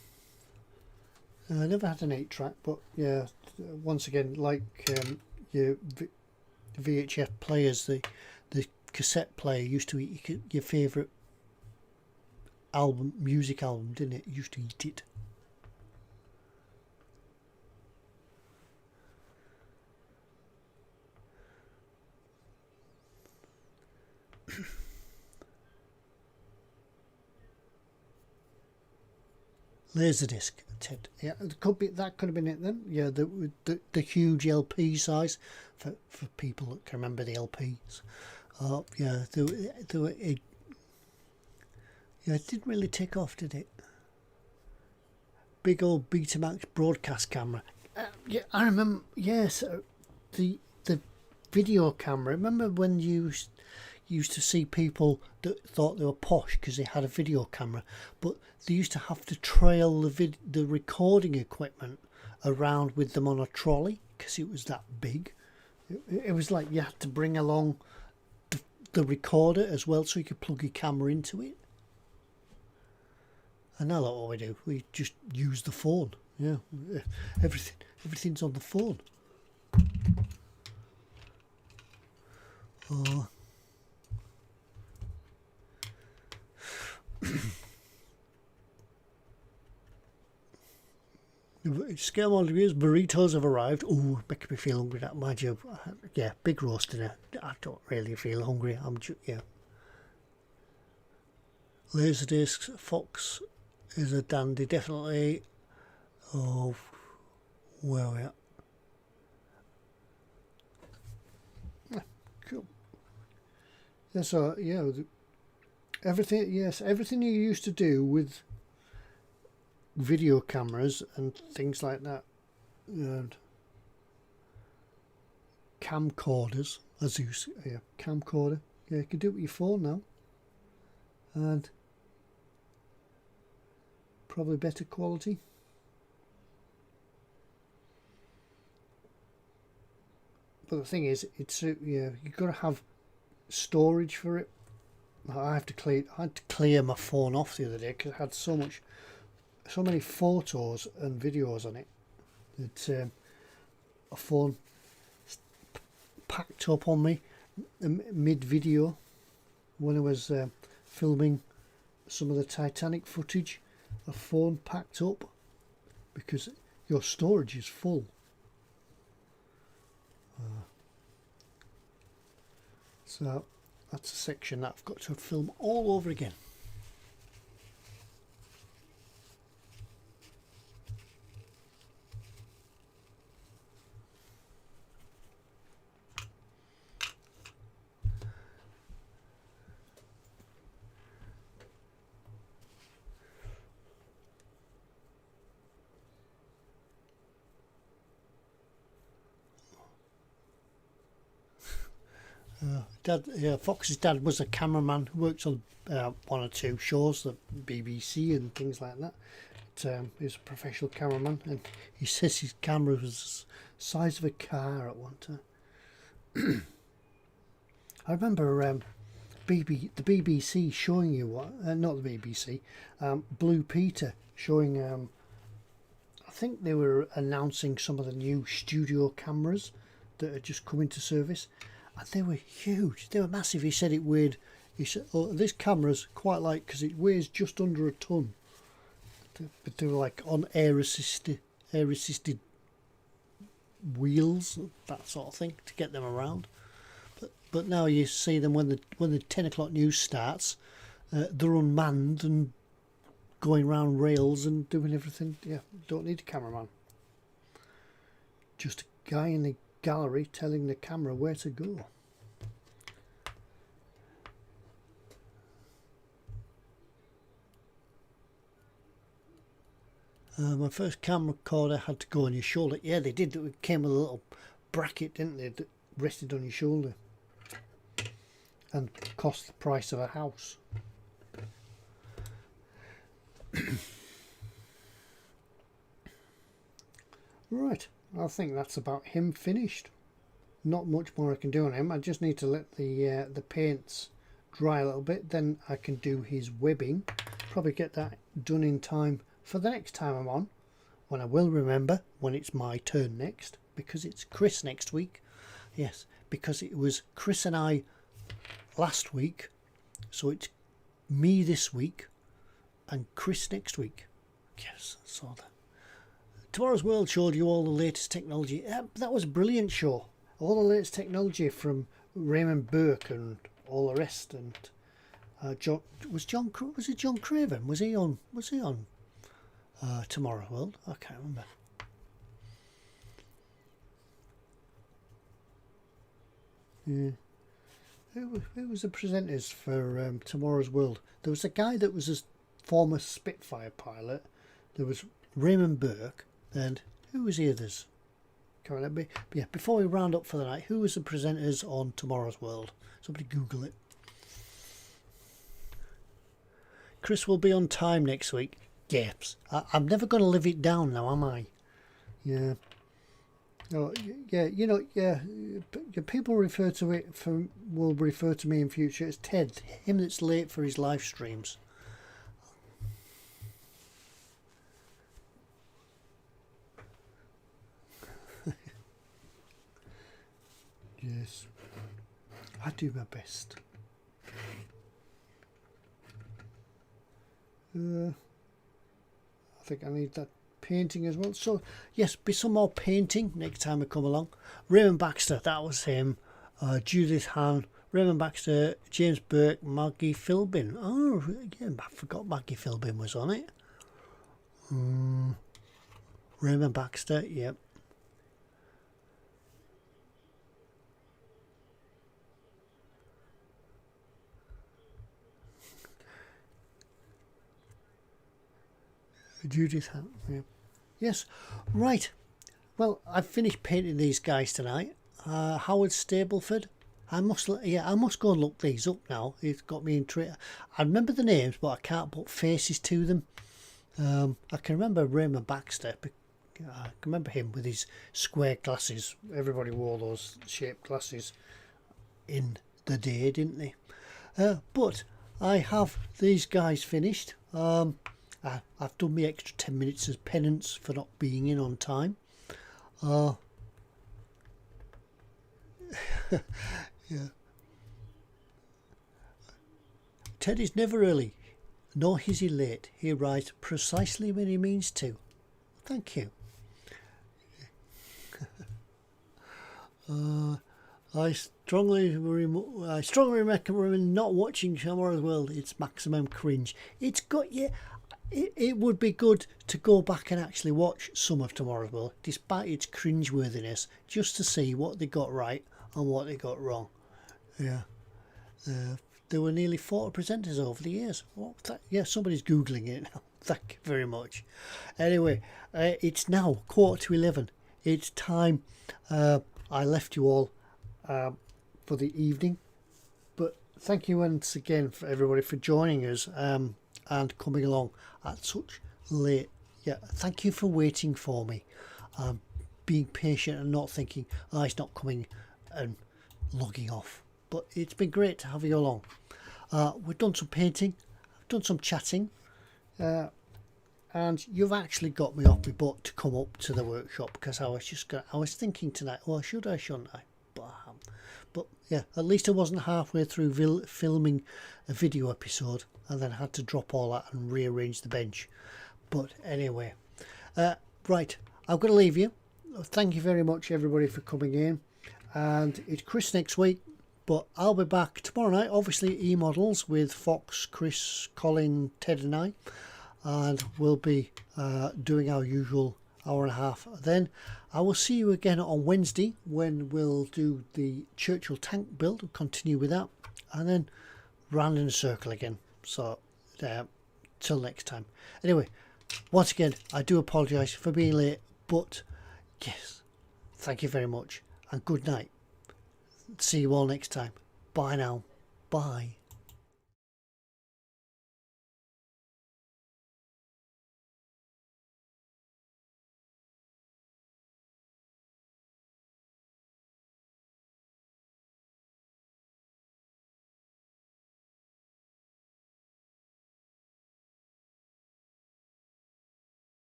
I never had an 8-track, but yeah, once again, like your VHF players, the cassette player used to eat your favourite music album, didn't it? It used to eat it. Laserdisc, Ted. Yeah, that could have been it then. Yeah, the huge LP size for people that can remember the LPs. Yeah, it didn't really take off, did it? Big old Betamax broadcast camera. Yeah, I remember. Yes, the video camera. Remember when you used to see people that thought they were posh because they had a video camera, but they used to have to trail the recording equipment around with them on a trolley because it was that big. It was like you had to bring along the recorder as well so you could plug your camera into it. And now what we do, we just use the phone. Yeah, everything's on the phone. Oh. Scale on reviews, burritos have arrived. Oh, making me feel hungry. That mind you, yeah, big roast dinner. I don't really feel hungry. Yeah. Laserdiscs, Fox is a dandy, definitely. Oh, where are we at? Cool. Yeah, so yeah, everything. Yes, everything you used to do with video cameras and things like that, and camcorders, as you see, yeah, camcorder. Yeah, you can do it with your phone now, and probably better quality. But the thing is, it's yeah, you've got to have storage for it. I had to clear my phone off the other day because I had so many photos and videos on it that a phone packed up on me. mid-video when I was filming some of the Titanic footage, a phone packed up because your storage is full. So that's a section that I've got to film all over again. Fox's dad was a cameraman who worked on one or two shows, the BBC and things like that. He was a professional cameraman, and he says his camera was the size of a car at one time. I remember the BBC showing you what, not the BBC, Blue Peter showing. I think they were announcing some of the new studio cameras that had just come into service. And they were huge, they were massive. He said it weighed, he said, oh, this camera's quite light because it weighs just under a ton. But they were like on air assisted wheels, that sort of thing, to get them around. But now you see them when the 10 o'clock news starts, they're unmanned and going round rails and doing everything. Yeah, don't need a cameraman. Just a guy in the gallery telling the camera where to go. My first camera recorder had to go on your shoulder. Yeah, they did. It came with a little bracket, didn't they, that rested on your shoulder and cost the price of a house. Right, I think that's about him finished. Not much more I can do on him. I just need to let the paints dry a little bit, then I can do his webbing. Probably get that done in time for the next time I'm on, when I will remember when it's my turn next, because it's Chris next week. Yes, because it was Chris and I last week, so it's me this week and Chris next week. Yes, I saw that. Tomorrow's World showed you all the latest technology. That was a brilliant show. All the latest technology from Raymond Burke and all the rest. And was it John Craven? Was he on Tomorrow's World? I can't remember. Yeah. Who was the presenters for Tomorrow's World? There was a guy that was a former Spitfire pilot. There was Raymond Burke, and who was the others? Can't remember. But yeah, before we round up for the night, who was the presenters on Tomorrow's World? Somebody Google it. Chris will be on time next week. Yes, I'm never going to live it down now, am I? Yeah. Oh, yeah, you know, yeah. People refer to it will refer to me in future as Ted, him that's late for his live streams. Yes, I do my best. I think I need that painting as well. So yes, be some more painting next time I come along. Raymond Baxter, that was him. Judith Hahn, Raymond Baxter, James Burke, Maggie Philbin. Oh, yeah, I forgot Maggie Philbin was on it. Raymond Baxter, yep. Judith Hahn, yeah. Yes, right. Well, I've finished painting these guys tonight. Howard Stableford. I must go and look these up now. It's got me intrigued. I remember the names, but I can't put faces to them. I can remember Raymond Baxter. I can remember him with his square glasses. Everybody wore those shaped glasses in the day, didn't they? But I have these guys finished. I've done my extra 10 minutes as penance for not being in on time. Yeah, Ted is never early, nor is he late. He arrives precisely when he means to. Thank you. I strongly recommend not watching Tomorrow's World. It's maximum cringe. It's got you. It would be good to go back and actually watch some of Tomorrow's World, despite its cringeworthiness, just to see what they got right and what they got wrong. Yeah. There were nearly 40 presenters over the years. Yeah, somebody's Googling it now. Thank you very much. Anyway, it's now 11:15. It's time. I left you all for the evening. But thank you once again for everybody for joining us and coming along at such late. Yeah, thank you for waiting for me. Being patient and not thinking, oh, it's not coming, and logging off. But it's been great to have you along. We've done some painting, I've done some chatting, and you've actually got me off my butt to come up to the workshop, because I was thinking tonight, well, should I, shouldn't I? But yeah, at least I wasn't halfway through filming a video episode and then had to drop all that and rearrange the bench. But anyway, right, I'm going to leave you. Thank you very much, everybody, for coming in. And it's Chris next week, but I'll be back tomorrow night, obviously E-Models with Fox, Chris, Colin, Ted and I. And we'll be doing our usual hour and a half. Then I will see you again on Wednesday when we'll do the Churchill tank build. We'll continue with that, and then round in a circle again. So till next time. Anyway, once again, I do apologise for being late, but yes, thank you very much and good night. See you all next time. Bye now. Bye.